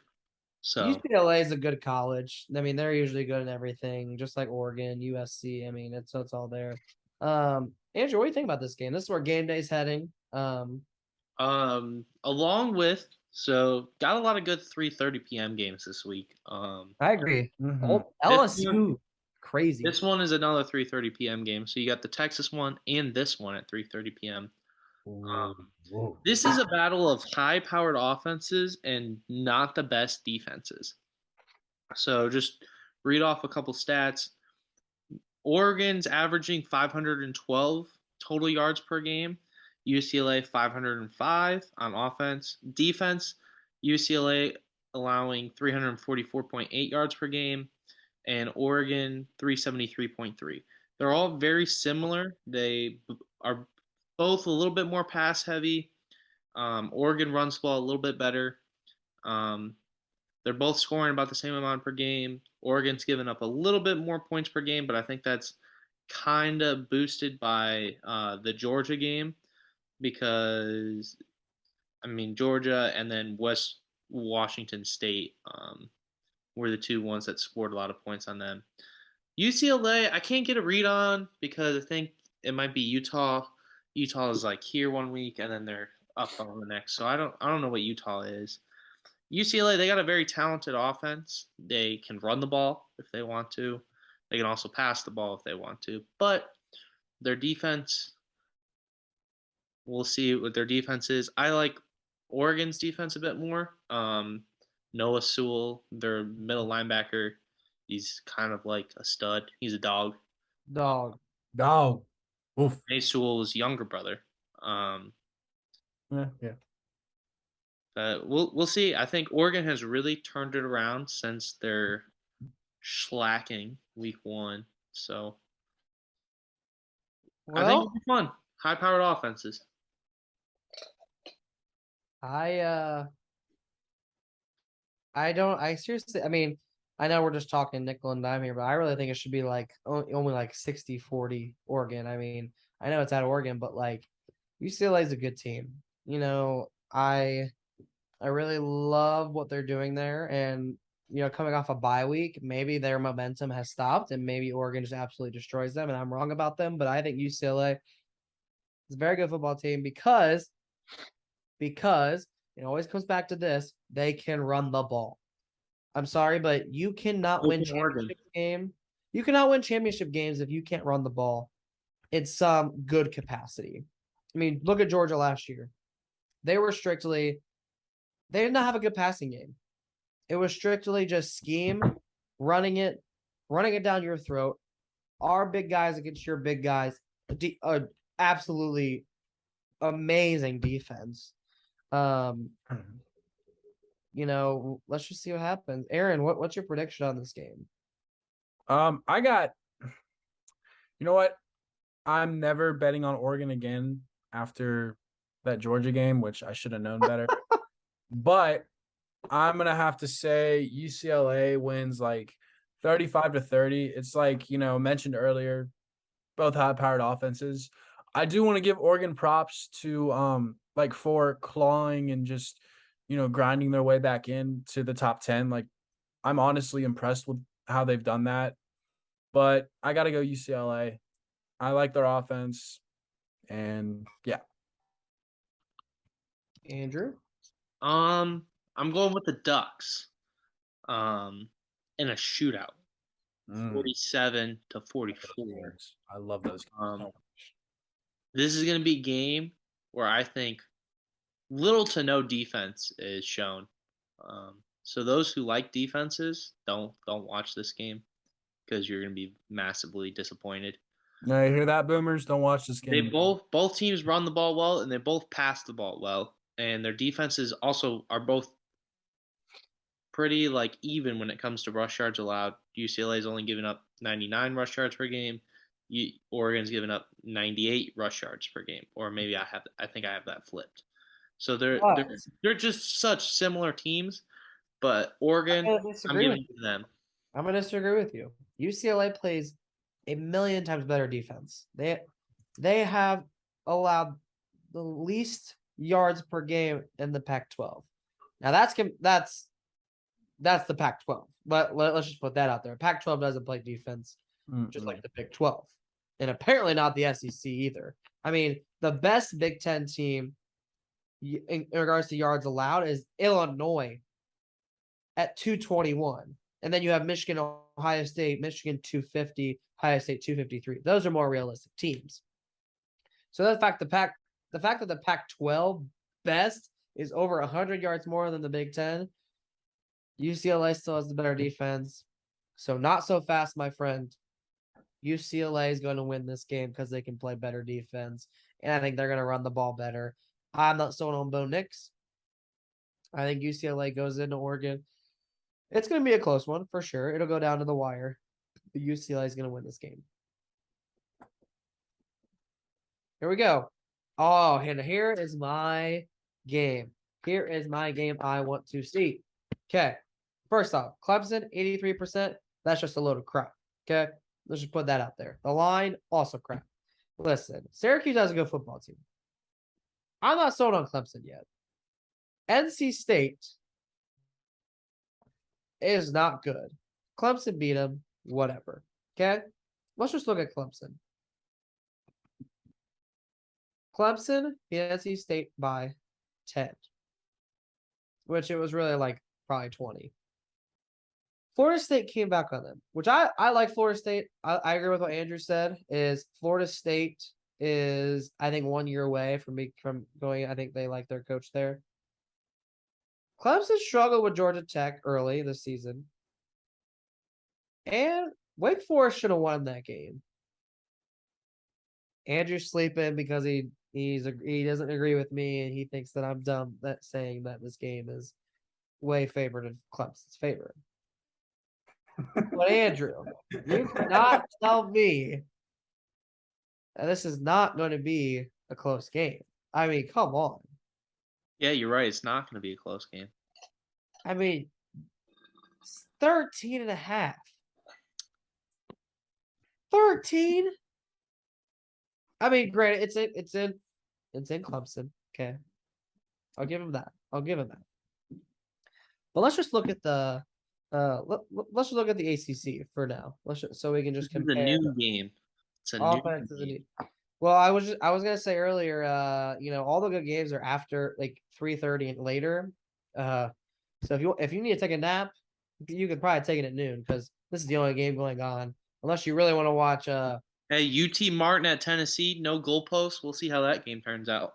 S1: UCLA is a good college. I mean, they're usually good in everything, just like Oregon, USC. I mean, it's all there. Andrew, what do you think about this game? This is where game day's heading.
S2: along with got a lot of good 3:30 p.m. games this week.
S1: I agree.
S3: Mm-hmm.
S1: LSU, crazy.
S2: This one is another 3:30 p.m. game. So you got the Texas one and this one at 3:30 p.m. This is a battle of high-powered offenses and not the best defenses. So just read off a couple stats. Oregon's averaging 512 total yards per game. UCLA 505 on offense. Defense, UCLA allowing 344.8 yards per game, and Oregon 373.3. They're all very similar. They are both a little bit more pass heavy. Oregon runs the ball a little bit better. They're both scoring about the same amount per game. Oregon's given up a little bit more points per game, but I think that's kind of boosted by the Georgia game because, I mean, Georgia and then West Washington State were the 2 ones that scored a lot of points on them. UCLA, I can't get a read on because I think it might be Utah. Utah is like here one week and then they're up on the next. So I don't know what Utah is. UCLA, they got a very talented offense. They can run the ball if they want to. They can also pass the ball if they want to. But their defense, we'll see what their defense is. I like Oregon's defense a bit more. Noah Sewell, their middle linebacker, he's kind of like a stud. He's a dog.
S1: Dog.
S3: Oof.
S2: Nate Sewell's younger brother.
S3: Yeah.
S2: We'll see. I think Oregon has really turned it around since their slacking week 1. So I think it'll be fun. High-powered offenses.
S1: I seriously, I mean, I know we're just talking nickel and dime here, but I really think it should be like only like 60-40 Oregon. I mean, I know it's at Oregon, but like UCLA is a good team. I really love what they're doing there. And, coming off a bye week, maybe their momentum has stopped and maybe Oregon just absolutely destroys them. And I'm wrong about them, but I think UCLA is a very good football team because it always comes back to this. They can run the ball. I'm sorry, but you cannot win championship game. You cannot win championship games if you can't run the ball in some good capacity. I mean, look at Georgia last year. They did not have a good passing game. It was strictly just scheme, running it down your throat. Our big guys against your big guys. Absolutely amazing defense. Let's just see what happens. Aaron, what's your prediction on this game?
S3: I got, you know what? I'm never betting on Oregon again after that Georgia game, which I should have known better. But I'm gonna have to say UCLA wins like 35-30. It's like, mentioned earlier, both high-powered offenses. I do want to give Oregon props to for clawing and just grinding their way back into the top 10. Like, I'm honestly impressed with how they've done that. But I got to go UCLA. I like their offense, and yeah.
S1: Andrew?
S2: I'm going with the Ducks. In a shootout, 47-44.
S3: I love those games.
S2: This is going to be a game where I think little to no defense is shown. So those who like defenses, don't watch this game because you're going to be massively disappointed.
S3: No, you hear that, boomers? Don't watch this game.
S2: They both teams run the ball well, and they both pass the ball well, and their defenses also are both pretty like even when it comes to rush yards allowed. UCLA's only given up 99 rush yards per game. Oregon's given up 98 rush yards per game, or maybe I think I have that flipped. So they're just such similar teams, but Oregon, I'm giving to them.
S1: I'm going to disagree with you. UCLA plays a million times better defense. They have allowed the least yards per game in the Pac-12. Now that's the Pac-12, but let's just put that out there. Pac-12 doesn't play defense just like the Big 12, and apparently not the SEC either. I mean, the best Big 10 team in regards to yards allowed is Illinois at 221. And then you have Michigan, Ohio State, Michigan 250, Ohio State 253. Those are more realistic teams. So the fact that the Pac-12 best is over 100 yards more than the Big 10, UCLA still has the better defense. So not so fast, my friend. UCLA is going to win this game because they can play better defense. And I think they're going to run the ball better. I'm not sold on Bo Nix. I think UCLA goes into Oregon. It's going to be a close one for sure. It'll go down to the wire. But UCLA is going to win this game. Here we go. Oh, and here is my game. Here is my game I want to see. Okay. First off, Clemson, 83%. That's just a load of crap. Okay. Let's just put that out there. The line, also crap. Listen, Syracuse has a good football team. I'm not sold on Clemson yet. NC State is not good. Clemson beat them, whatever. Okay? Let's just look at Clemson. Clemson beat NC State by 10, which it was really like probably 20. Florida State came back on them, which I like Florida State. I agree with what Andrew said, is Florida State is, I think, 1 year away from going. I think they like their coach there. Clemson struggled with Georgia Tech early this season. And Wake Forest should have won that game. Andrew's sleeping because he doesn't agree with me and he thinks that I'm dumb that saying that this game is way favored in Clemson's favor. But Andrew, you cannot tell me that this is not going to be a close game. I mean, come on.
S2: Yeah, you're right. It's not going to be a close game.
S1: I mean, 13.5. 13? I mean, granted, it's in Clemson. Okay. I'll give him that. But let's just look at the let's just look at the ACC for now. So we can just
S2: This is a
S1: compare
S2: new game. It's a new
S1: offenses.
S2: game.
S1: Well, I was gonna say earlier, all the good games are after like 3:30 and later. So if you need to take a nap, you could probably take it at noon because this is the only game going on. Unless you really want to watch
S2: Hey, UT Martin at Tennessee, no goalposts. We'll see how that game turns out.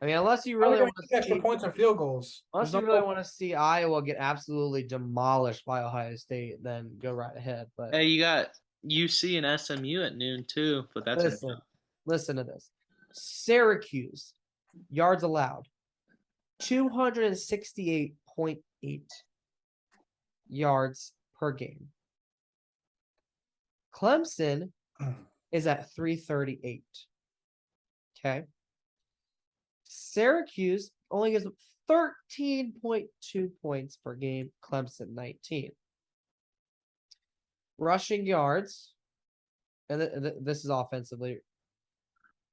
S1: I mean, unless you
S3: How are
S1: really
S3: they
S1: want
S3: gonna
S1: to
S3: kick extra
S1: see
S3: points or field goals?
S1: unless
S3: There's
S1: you
S3: no
S1: really want to see Iowa get absolutely demolished by Ohio State, then go right ahead. But
S2: Hey, you got UC and SMU at noon too, but that's
S1: listen to this. Syracuse yards allowed 268.8 yards per game. Clemson is at 338. Okay. Syracuse only gives 13.2 points per game. Clemson 19. Rushing yards, and this is offensively.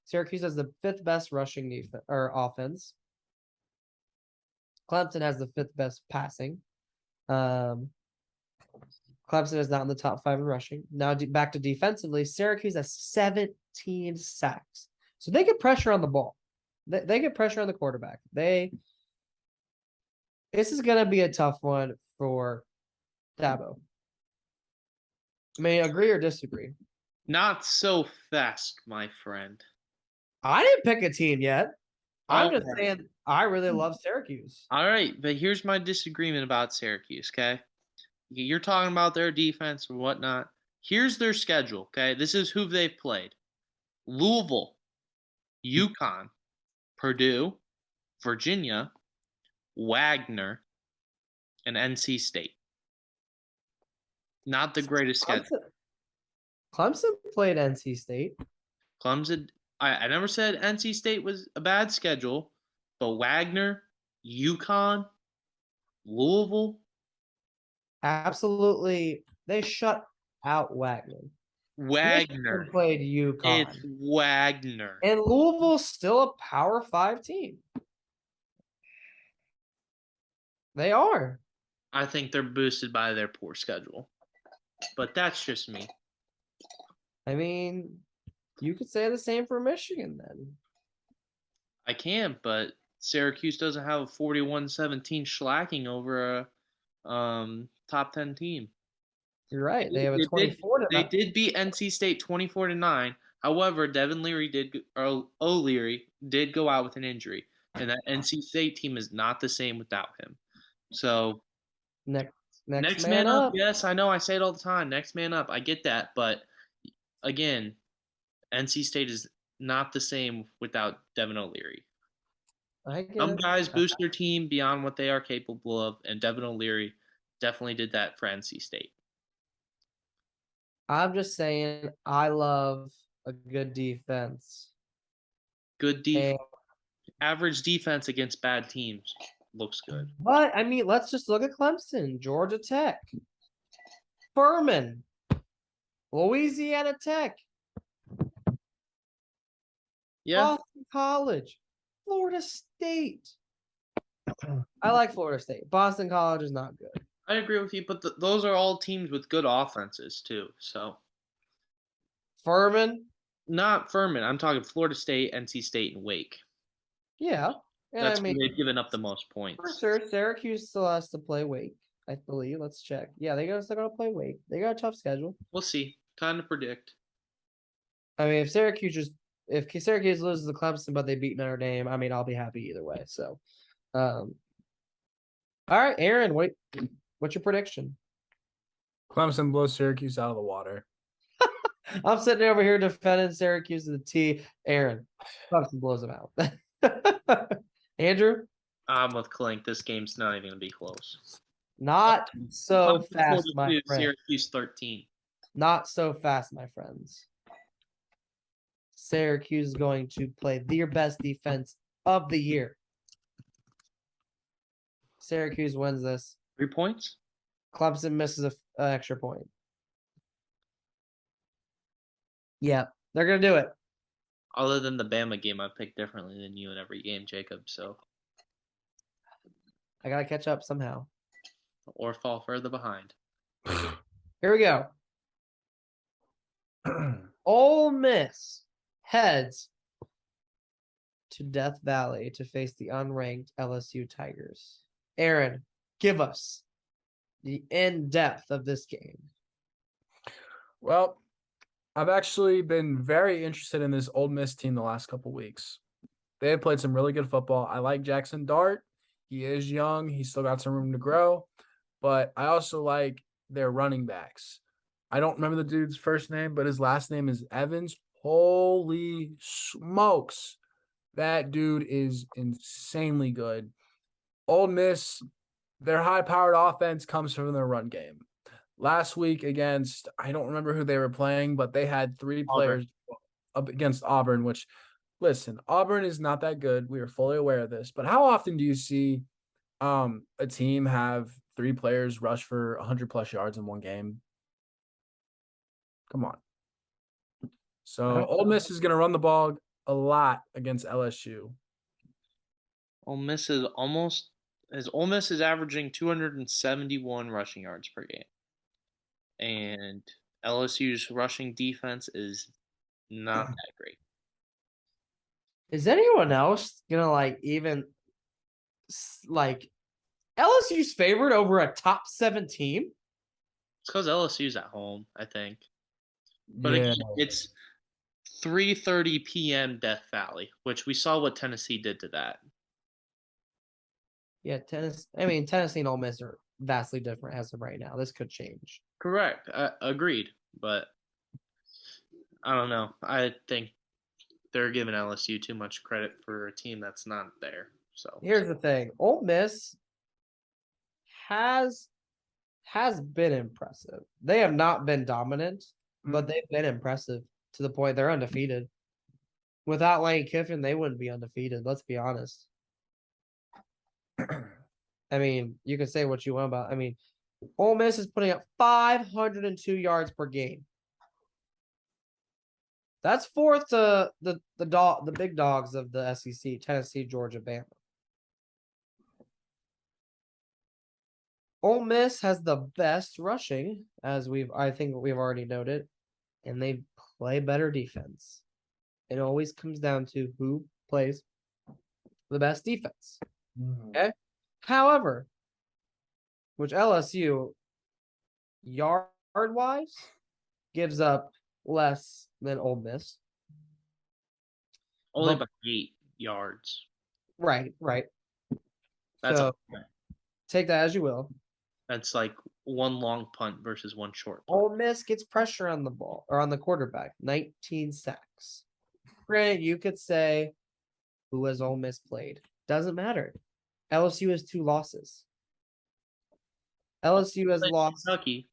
S1: Syracuse has the fifth best rushing defense or offense. Clemson has the fifth best passing. Clemson is not in the top 5 in rushing. Now back to defensively, Syracuse has 17 sacks, so they get pressure on the ball. They get pressure on the quarterback. This is gonna be a tough one for Dabo. I mean, agree or disagree?
S2: not so fast, my friend.
S1: I didn't pick a team yet. I'm just
S2: Alright.
S1: saying I really love Syracuse.
S2: All right, but here's my disagreement about Syracuse, okay? You're talking about their defense or whatnot. Here's their schedule, okay? This is who they've played. Louisville, UConn, Purdue, Virginia, Wagner, and NC State. Not the greatest schedule.
S1: Clemson played NC State.
S2: Clemson, I never said NC State was a bad schedule, but Wagner, UConn, Louisville.
S1: Absolutely. They shut out Wagner.
S2: Wagner.
S1: Michigan played UConn.
S2: It's Wagner.
S1: And Louisville's still a Power 5 team. They are.
S2: I think they're boosted by their poor schedule. But that's just me.
S1: I mean, you could say the same for Michigan then.
S2: I can, but Syracuse doesn't have a 41-17 shellacking over a top 10 team.
S1: You're right. They have a 24 to
S2: They did beat NC State 24-9. However, O'Leary did go out with an injury, and that NC State team is not the same without him. So next man up. Yes, I know. I say it all the time. Next man up. I get that, but again, NC State is not the same without Devin O'Leary. Some guys boost their team beyond what they are capable of, and Devin O'Leary definitely did that for NC State.
S1: I'm just saying I love a good defense.
S2: Good defense. Average defense against bad teams looks good.
S1: But I mean, let's just look at Clemson, Georgia Tech, Furman, Louisiana Tech, Boston College, Florida State. I like Florida State. Boston College is not good.
S2: I agree with you, but those are all teams with good offenses too. So
S1: Furman,
S2: not Furman. I'm talking Florida State, NC State, and Wake.
S1: Yeah, and
S2: that's where they've given up the most points.
S1: For sure, Syracuse still has to play Wake, I believe. Let's check. Yeah, still gotta play Wake. They got a tough schedule.
S2: We'll see. Kind of predict.
S1: I mean, if Syracuse loses to Clemson, but they beat Notre Dame, I mean, I'll be happy either way. So, all right, Aaron, what's your prediction?
S3: Clemson blows Syracuse out of the water.
S1: I'm sitting over here defending Syracuse to the T. Aaron, Clemson blows them out. Andrew?
S2: I'm with Clink. This game's not even going to be close.
S1: Not so fast, my friend.
S2: Syracuse 13.
S1: Not so fast, my friends. Syracuse is going to play their best defense of the year. Syracuse wins this.
S2: 3 points?
S1: Clemson misses an extra point. Yeah, they're going to do it.
S2: Other than the Bama game, I picked differently than you in every game, Jacob. So
S1: I got to catch up somehow.
S2: or fall further behind.
S1: Here we go. Ole Miss heads to Death Valley to face the unranked LSU Tigers. Aaron, give us the in-depth of this game.
S3: Well, I've actually been very interested in this Ole Miss team the last couple weeks. They have played some really good football. I like Jackson Dart. He is young. He's still got some room to grow. But I also like their running backs. I don't remember the dude's first name, but his last name is Evans. Holy smokes. That dude is insanely good. Ole Miss, their high-powered offense comes from their run game. Last week against, I don't remember who they were playing, but they had three players up against Auburn, which, listen, Auburn is not that good. We are fully aware of this. But how often do you see a team have three players rush for 100-plus yards in one game? Come on. So Ole Miss is going to run the ball a lot against LSU.
S2: Ole Miss is averaging 271 rushing yards per game. And LSU's rushing defense is not that great.
S1: Is anyone else gonna LSU's favored over a top 7 team?
S2: It's because LSU's at home, I think. But
S3: Yeah.
S2: again, it's 3:30 p.m. Death Valley, which we saw what Tennessee did to that.
S1: Yeah, Tennessee and Ole Miss are vastly different as of right now. This could change.
S2: Correct. Agreed. But I don't know. I think they're giving LSU too much credit for a team that's not there. So
S1: Here's the thing. Ole Miss has been impressive. They have not been dominant, but they've been impressive to the point they're undefeated. Without Lane Kiffin, they wouldn't be undefeated. Let's be honest. I mean, you can say what you want about. Ole Miss is putting up 502 yards per game. That's fourth to the big dogs of the SEC: Tennessee, Georgia, Bama. Ole Miss has the best rushing, as I think we've already noted, and they play better defense. It always comes down to who plays the best defense. Okay. However, which LSU yard wise gives up less than Ole Miss.
S2: only by 8 yards.
S1: Right.
S2: That's
S1: so take that as you will.
S2: That's like one long punt versus one short punt.
S1: Ole Miss gets pressure on the ball or on the quarterback. 19 sacks. Granted, you could say who has Ole Miss played. Doesn't matter. LSU has 2 losses. LSU has lost.
S2: Kentucky.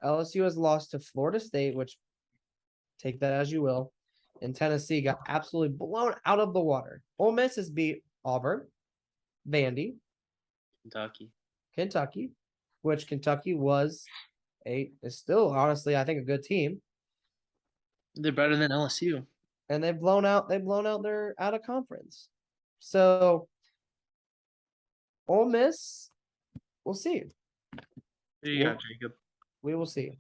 S1: LSU has lost to Florida State, which take that as you will. And Tennessee got absolutely blown out of the water. Ole Miss has beat Auburn, Vandy, Kentucky, which Kentucky is still honestly, I think, a good team.
S2: They're better than LSU.
S1: And they've blown out their out of conference. So Ole Miss, we'll see.
S2: There you go, Jacob.
S1: We will see.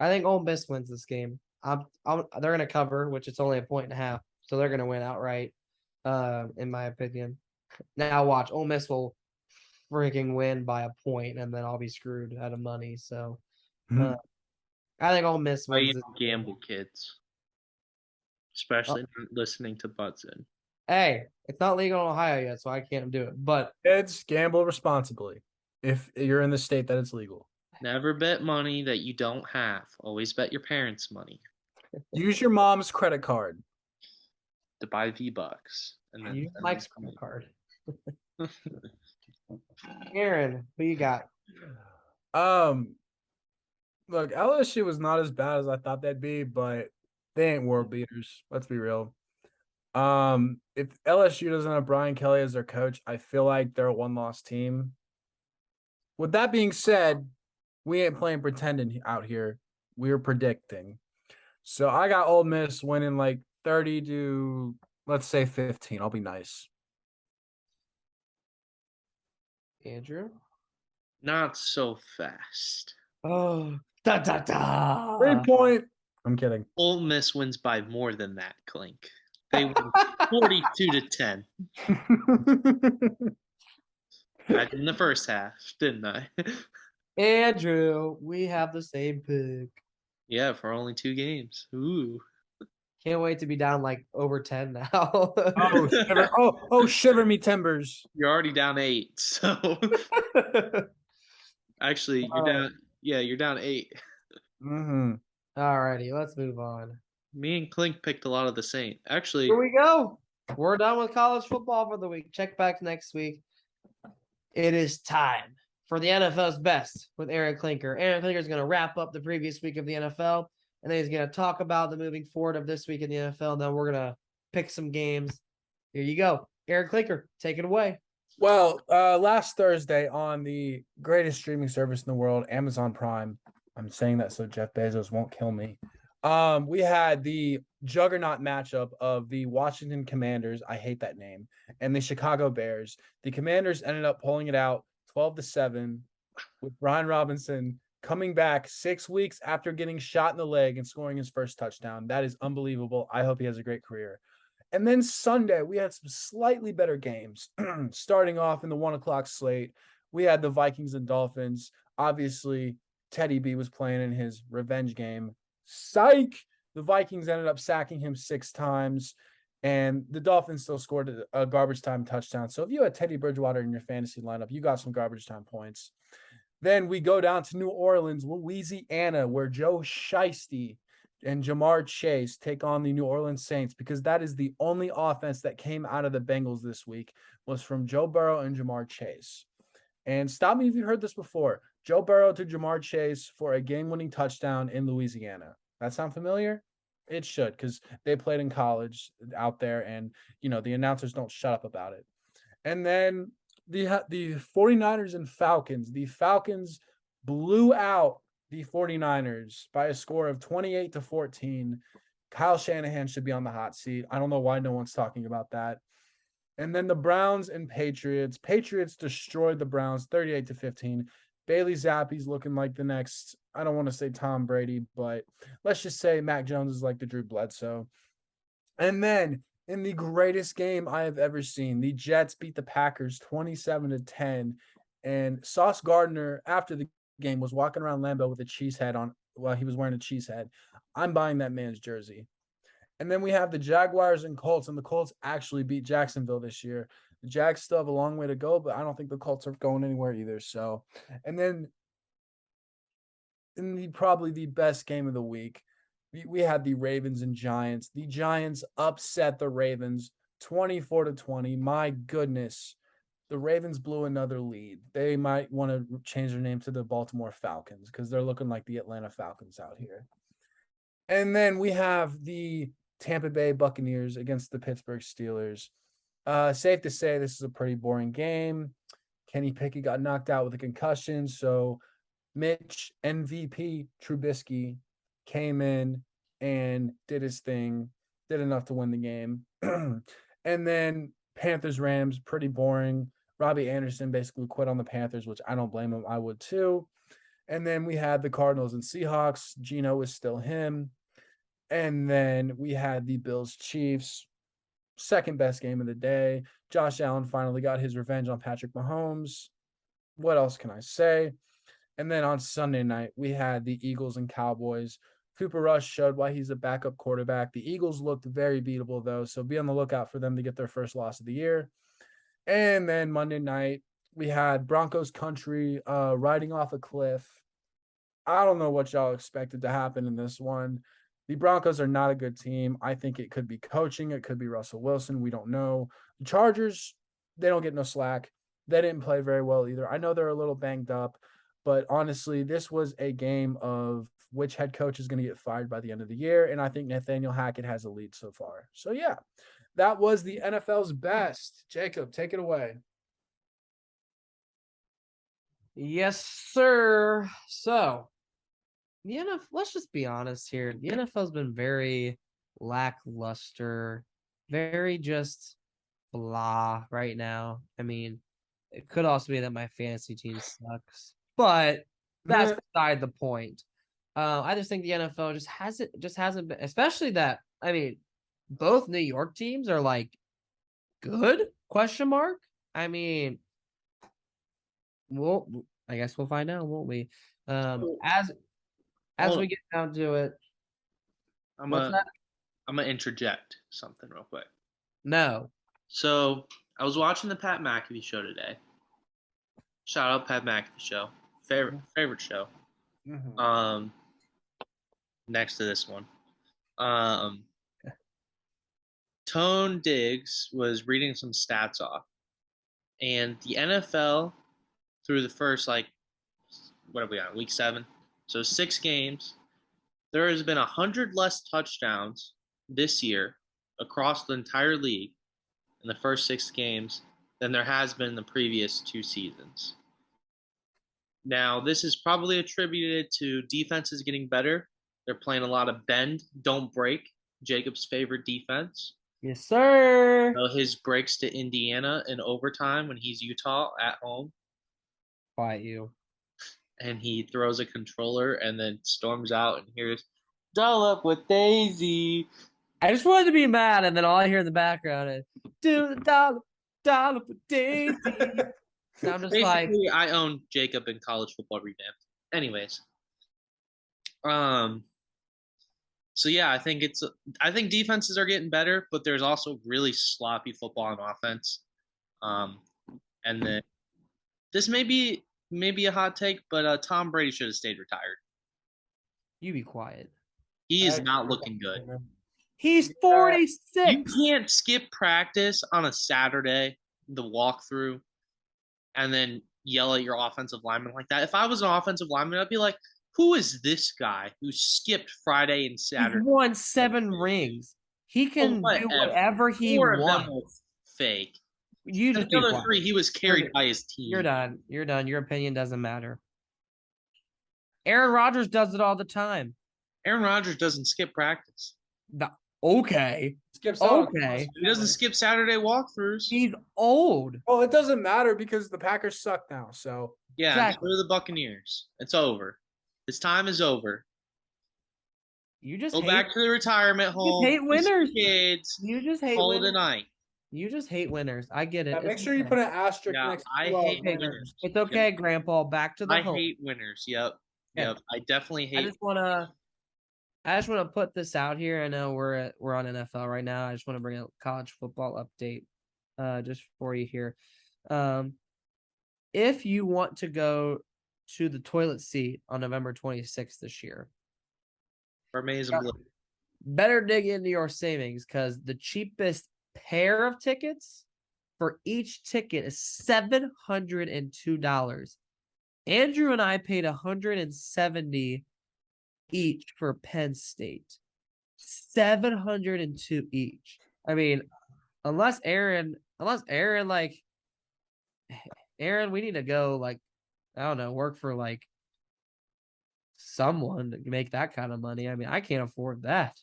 S1: I think Ole Miss wins this game. They're going to cover, which it's only a 1.5, so they're going to win outright, in my opinion. Now watch, Ole Miss will freaking win by a point, and then I'll be screwed out of money. So, I think Ole Miss wins.
S2: Gamble, kids, especially not listening to Budson.
S1: Hey, it's not legal in Ohio yet, so I can't do it. But
S3: kids, gamble responsibly if you're in the state that it's legal.
S2: Never bet money that you don't have. Always bet your parents' money.
S3: Use your mom's credit card
S2: to buy V-Bucks.
S1: And then use Mike's credit card. Aaron, who you got?
S3: Look, LSU was not as bad as I thought they'd be, but they ain't world beaters. Let's be real. If LSU doesn't have Brian Kelly as their coach, I feel like they're a one-loss team. With that being said, we ain't playing pretending out here. We're predicting. So I got Ole Miss winning like 30 to, let's say, 15. I'll be nice.
S1: Andrew?
S2: Not so fast.
S1: Oh, da da da.
S3: 3-point. I'm kidding.
S2: Ole Miss wins by more than that, Clink. They win 42-10. I did in the first half, didn't I?
S1: Andrew, we have the same pick.
S2: Yeah, for only 2 games. Ooh.
S1: Can't wait to be down like over 10 now.
S3: Oh, shiver. Oh, shiver me timbers.
S2: You're already down 8, so actually you're down. Yeah, you're down 8.
S3: Mm-hmm.
S1: Alrighty, let's move on.
S2: Me and Clink picked a lot of the same. Actually,
S1: Here we go. We're done with college football for the week. Check back next week. It is time for the NFL's best with Aaron Klinker. Aaron Klinker is going to wrap up the previous week of the NFL, and then he's going to talk about the moving forward of this week in the NFL. And then we're going to pick some games. Here you go. Aaron Klinker, take it away.
S3: Well, last Thursday on the greatest streaming service in the world, Amazon Prime. I'm saying that so Jeff Bezos won't kill me. We had the juggernaut matchup of the Washington Commanders, I hate that name, and the Chicago Bears. The Commanders ended up pulling it out 12-7 with Brian Robinson coming back 6 weeks after getting shot in the leg and scoring his first touchdown. That is unbelievable. I hope he has a great career. And then Sunday, we had some slightly better games. Starting off in the 1:00 slate, we had the Vikings and Dolphins. Obviously, Teddy B was playing in his revenge game. Psych! The Vikings ended up sacking him 6 times, and the Dolphins still scored a garbage time touchdown. So if you had Teddy Bridgewater in your fantasy lineup, you got some garbage time points. Then we go down to New Orleans, Louisiana, where Joe Shiesty and Jamar Chase take on the New Orleans Saints, because that is the only offense that came out of the Bengals this week was from Joe Burrow and Jamar Chase. And stop me if you heard this before. Joe Burrow to Jamar Chase for a game-winning touchdown in Louisiana. That sound familiar? It should, because they played in college out there, and the announcers don't shut up about it. And then the 49ers and Falcons. The Falcons blew out the 49ers by a score of 28-14. Kyle Shanahan should be on the hot seat. I don't know why no one's talking about that. And then the Browns and Patriots. Patriots destroyed the Browns 38-15. Bailey Zappi's looking like the next, I don't want to say Tom Brady, but let's just say Mac Jones is like the Drew Bledsoe. And then in the greatest game I have ever seen, the Jets beat the Packers 27-10. And Sauce Gardner, after the game, was walking around Lambeau with a cheese head on while he was wearing a cheese head. I'm buying that man's jersey. And then we have the Jaguars and Colts, and the Colts actually beat Jacksonville this year. The Jags still have a long way to go, but I don't think the Colts are going anywhere either. So, and then in probably the best game of the week, we had the Ravens and Giants. The Giants upset the Ravens 24-20. My goodness. The Ravens blew another lead. They might want to change their name to the Baltimore Falcons, because they're looking like the Atlanta Falcons out here. And then we have the Tampa Bay Buccaneers against the Pittsburgh Steelers. Safe to say this is a pretty boring game. Kenny Pickett got knocked out with a concussion, so Mitch MVP Trubisky came in and did his thing, did enough to win the game. And then Panthers-Rams, pretty boring. Robbie Anderson basically quit on the Panthers, which I don't blame him. I would too. And then we had the Cardinals and Seahawks. Geno is still him. And then we had the Bills-Chiefs, second best game of the day. Josh Allen finally got his revenge on Patrick Mahomes. What else can I say? And then on Sunday night, we had the Eagles and Cowboys. Cooper Rush showed why he's a backup quarterback. The Eagles looked very beatable, though, so be on the lookout for them to get their first loss of the year. And then Monday night, we had Broncos country riding off a cliff. I don't know what y'all expected to happen in this one. The Broncos are not a good team. I think it could be coaching. It could be Russell Wilson. We don't know. The Chargers, they don't get no slack. They didn't play very well either. I know they're a little banged up, but honestly, this was a game of which head coach is going to get fired by the end of the year, and I think Nathaniel Hackett has a lead so far. So, yeah, that was the NFL's best. Jacob, take it away.
S1: Yes, sir. So, the NFL, let's just be honest here. The NFL's been very lackluster, very just blah right now. I mean, it could also be that my fantasy team sucks. but that's beside the point. I just think the NFL just hasn't been, especially that. I mean, both New York teams are like good? Question mark. I mean, I guess we'll find out, won't we? As
S2: Hold
S1: we
S2: on.
S1: get down to it,
S2: I'm
S1: what's that?
S2: gonna interject something real quick.
S1: No.
S2: So I was watching the Pat McAfee show today. Shout out Pat McAfee show. Favorite show.
S3: Mhm.
S2: Next to this one. Tone Diggs was reading some stats off, and the NFL through the first what are we on, week 7? So 6 games. There has been 100 less touchdowns this year across the entire league in the first 6 games than there has been in the previous 2 seasons. Now, this is probably attributed to defenses getting better. They're playing a lot of bend, don't break, Jacob's favorite defense.
S1: Yes, sir.
S2: So his breaks to Indiana in overtime when he's Utah at home,
S1: Quiet you.
S2: and he throws a controller and then storms out and hears "Doll up with Daisy."
S1: I just wanted to be mad, and then all I hear in the background is "Do the dollar for Daisy." And I'm just like,
S2: Basically, I own Jacob in College Football Revamped. Anyways, so yeah, I think defenses are getting better, but there's also really sloppy football on offense. And then this may be a hot take, but Tom Brady should have stayed retired.
S1: you be quiet.
S2: He is not looking good.
S1: He's
S2: You
S1: 46.
S2: can't skip practice on a Saturday, the walkthrough, and then yell at your offensive lineman like that. If I was an offensive lineman, I'd be like, who is this guy who skipped Friday and
S1: He's
S2: Saturday?
S1: won 7 rings. He can do whatever he
S2: 4 of them
S1: wants.
S2: were fake.
S1: You
S2: And
S1: just
S2: the
S1: be
S2: other
S1: quiet.
S2: 3, he was carried by his team.
S1: You're done. You're done. Your opinion doesn't matter. Aaron Rodgers does it all the time.
S2: Aaron Rodgers doesn't skip practice.
S1: Okay.
S3: Skips out.
S1: Okay.
S2: He doesn't skip Saturday walkthroughs.
S1: He's old.
S3: Well, it doesn't matter because the Packers suck now. So
S2: Yeah,
S1: Exactly.
S2: so do the Buccaneers. It's over. His time is over.
S1: You just
S2: Go back to the retirement home.
S1: hate winners.
S2: Kids.
S1: You just hate
S2: Call it
S1: winners.
S2: a night.
S1: You just hate winners. I get it.
S3: make sure you put an asterisk
S2: Yeah,
S3: next
S2: I
S3: to
S2: hate
S1: Okay,
S2: winners.
S1: It's okay, Grandpa. Back to the
S2: I
S1: home.
S2: hate winners. Yep.
S1: Yeah.
S2: Yep. I definitely
S1: I
S2: hate.
S1: just wanna put this out here. I know we're on NFL right now. I just want to bring a college football update, just for you here. If you want to go to the toilet seat on November 26th this year,
S2: For amazing blue.
S1: better dig into your savings because the cheapest pair of tickets for each ticket is $702. Andrew and I paid $170 each for Penn State. 702 each. I mean, unless Aaron, like Aaron, we need to go I don't know, work for someone to make that kind of money. I mean, I can't afford that.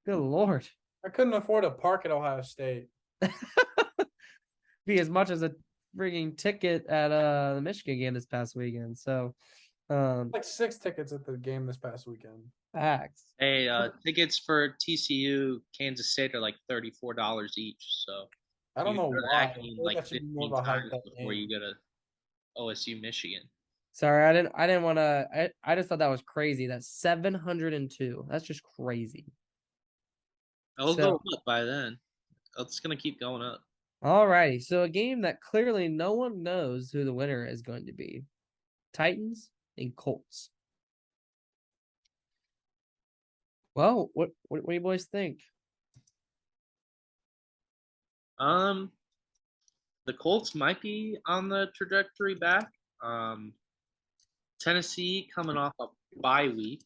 S1: Good Lord.
S3: I couldn't afford a park at Ohio State.
S1: Be as much as a freaking ticket at the Michigan game this past weekend. So
S3: Like 6 tickets at the game this past weekend.
S1: facts.
S2: Hey, tickets for TCU, Kansas State are like $34 each. So
S3: I don't
S2: you
S3: know
S2: go to
S3: why.
S2: that
S3: I
S2: game
S3: feel like
S2: like
S3: that should be more
S2: 15
S3: of a hype
S2: times
S3: that
S2: before
S3: game.
S2: you go to OSU, Michigan.
S1: Sorry, I didn't want to. I just thought that was crazy. That's 702. That's just crazy.
S2: It'll
S1: So-
S2: go up by then. It's gonna keep going up.
S1: Alrighty, so a game that clearly no one knows who the winner is going to be: Titans and Colts. Well, what do you boys think?
S2: The Colts might be on the trajectory back. Tennessee coming off a bye week.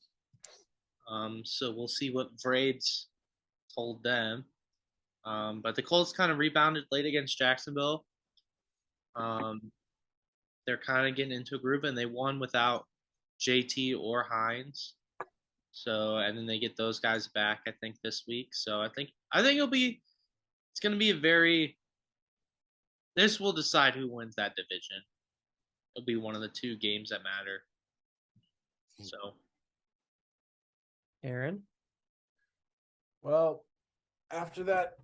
S2: So we'll see what Vrabes told them. But the Colts kind of rebounded late against Jacksonville. They're kind of getting into a groove, and they won without JT or Hines. So, and then they get those guys back, I think, this week. So I think it's going to be this will decide who wins that division. It'll be one of the two games that matter. So
S1: Aaron?
S3: Well, after that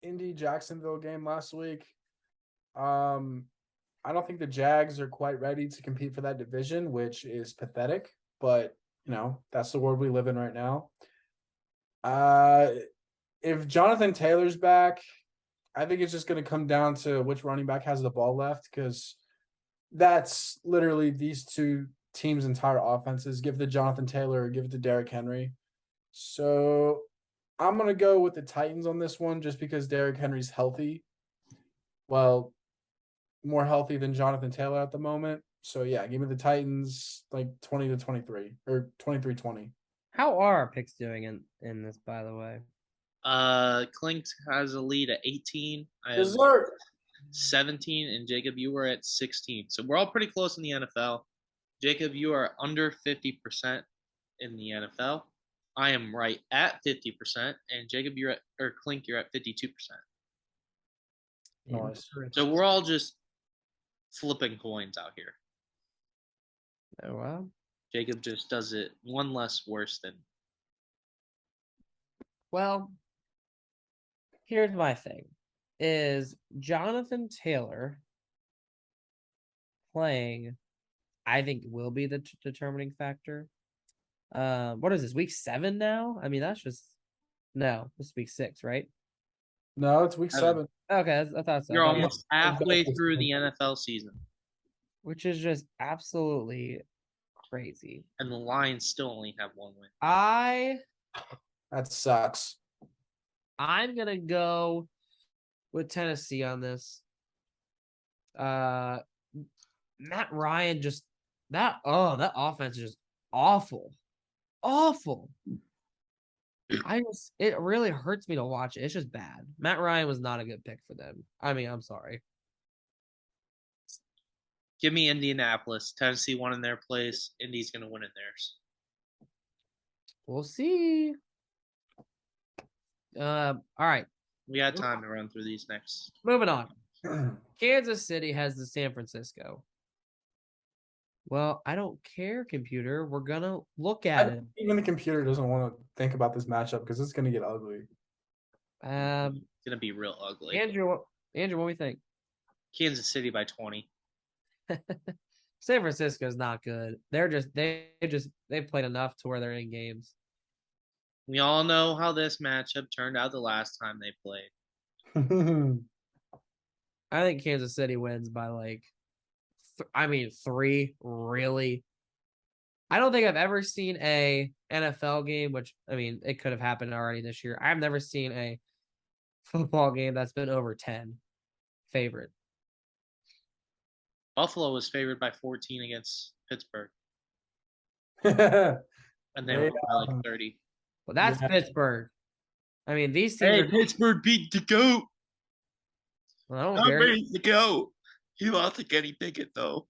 S3: Indy Jacksonville game last week, I don't think the Jags are quite ready to compete for that division, which is pathetic, but that's the world we live in right now. If Jonathan Taylor's back, I think it's just going to come down to which running back has the ball left, because that's literally these two teams' entire offenses. Give it to Jonathan Taylor or give it to Derrick Henry. So I'm going to go with the Titans on this one just because Derrick Henry's healthy. Well, more healthy than Jonathan Taylor at the moment. So yeah, give me the Titans like 20-23 or 23-20.
S1: How are our picks doing in this, by the way?
S2: Klink has a lead at 18. I have
S3: Dessert.
S2: 17, and Jacob, you were at 16. So we're all pretty close in the NFL. Jacob, you are under 50% in the NFL. I am right at 50%, and Jacob, Klink, you're at 52%.
S3: Nice.
S2: So we're all just flipping coins out here.
S1: Oh, wow.
S2: Jacob just does it one less worse than.
S1: Well, here's my thing. Is Jonathan Taylor playing, I think, will be the determining factor. What is this, week 7 now? I mean, that's just no, this is week 6, right?
S3: No, it's week 7.
S1: Okay, I thought so.
S2: You're almost halfway through the NFL season,
S1: which is just absolutely crazy.
S2: and the Lions still only have 1 win.
S3: That sucks.
S1: I'm gonna go with Tennessee on this. Matt Ryan just that offense is just awful. It really hurts me to watch it. It's just bad. Matt Ryan was not a good pick for them. I mean, I'm sorry.
S2: Give me Indianapolis. Tennessee won in their place. Indy's gonna win in theirs.
S1: We'll see. All right.
S2: We got time to run through these next.
S1: Moving on. Kansas City has the San Francisco. Well, I don't care, computer. We're gonna look at it.
S3: Even the computer doesn't want to think about this matchup because it's gonna get ugly.
S2: It's gonna be real ugly.
S1: Andrew, what do we think?
S2: Kansas City by 20.
S1: San Francisco's not good. They've played enough to where they're in games.
S2: We all know how this matchup turned out the last time they played.
S1: I think Kansas City wins by 3, really. I don't think I've ever seen a NFL game, which, I mean, it could have happened already this year. I've never seen a football game that's been over 10 favorite.
S2: Buffalo was favored by 14 against Pittsburgh. And they were by 30.
S1: Well, that's Pittsburgh. I mean, these teams
S2: Pittsburgh beat the GOAT.
S1: Well,
S2: I'm ready to go. He lost to Kenny Pickett, though.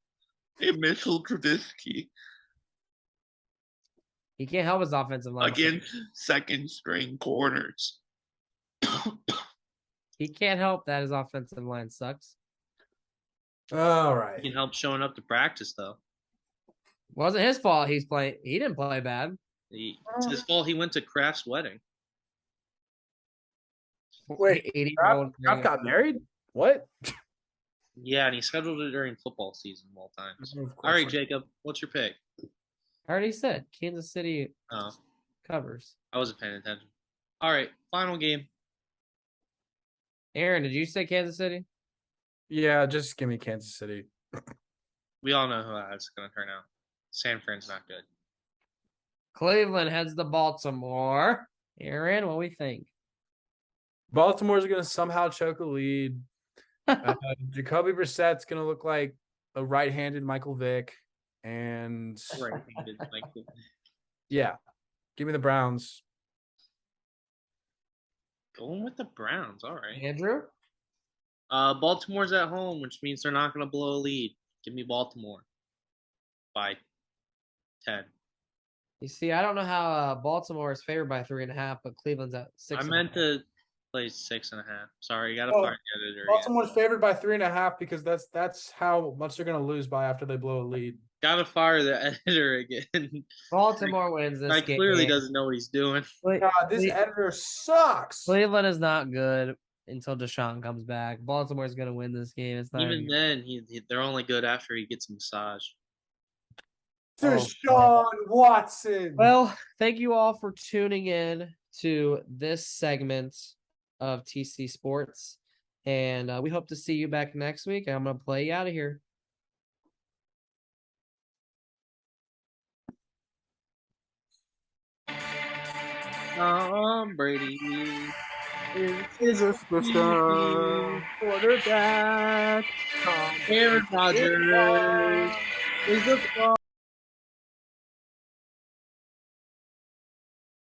S2: And Mitchell Trubisky.
S1: He can't help his offensive line.
S2: Against second-string corners.
S1: He can't help that his offensive line sucks.
S3: All right.
S2: He can help showing up to practice, though.
S1: Wasn't his fault. He didn't play bad.
S2: It's his fault he went to Kraft's wedding.
S3: Wait, Kraft got married? What?
S2: Yeah, and he scheduled it during football season of all times. All right, Jacob, what's your pick?
S1: I already said Kansas City covers.
S2: I wasn't paying attention. All right, final game.
S1: Aaron, did you say Kansas City?
S3: Yeah, just give me Kansas City.
S2: We all know how that's going to turn out. San Fran's not good.
S1: Cleveland heads to Baltimore. Aaron, what do we think?
S3: Baltimore's going to somehow choke a lead. Jacoby Brissett's going to look like a right-handed Michael Vick. And
S2: right-handed Michael.
S3: Yeah, give me the Browns.
S2: Going with the Browns. All right.
S1: Andrew?
S2: Baltimore's at home, which means they're not going to blow a lead. Give me Baltimore by 10.
S1: You see, I don't know how Baltimore is favored by 3.5, but Cleveland's at 6.
S2: I meant to Plays 6.5. Sorry, you gotta
S3: Oh,
S2: fire the editor again.
S3: Baltimore's favored by 3.5 because that's how much they're gonna lose by after they blow a lead.
S2: Gotta fire the editor again.
S1: Baltimore wins this
S2: Mike
S1: game.
S2: clearly doesn't know what he's doing.
S3: God, this editor sucks.
S1: Cleveland is not good until Deshaun comes back. Baltimore's gonna win this game. It's not
S2: Even then, they're only good after he gets a massage.
S3: Deshaun Watson.
S1: Well, thank you all for tuning in to this segment of TC Sports. And we hope to see you back next week. I'm going to play you out of here.
S2: Tom Brady
S3: is a superstar.
S1: Quarterback.
S2: Aaron Rodgers is the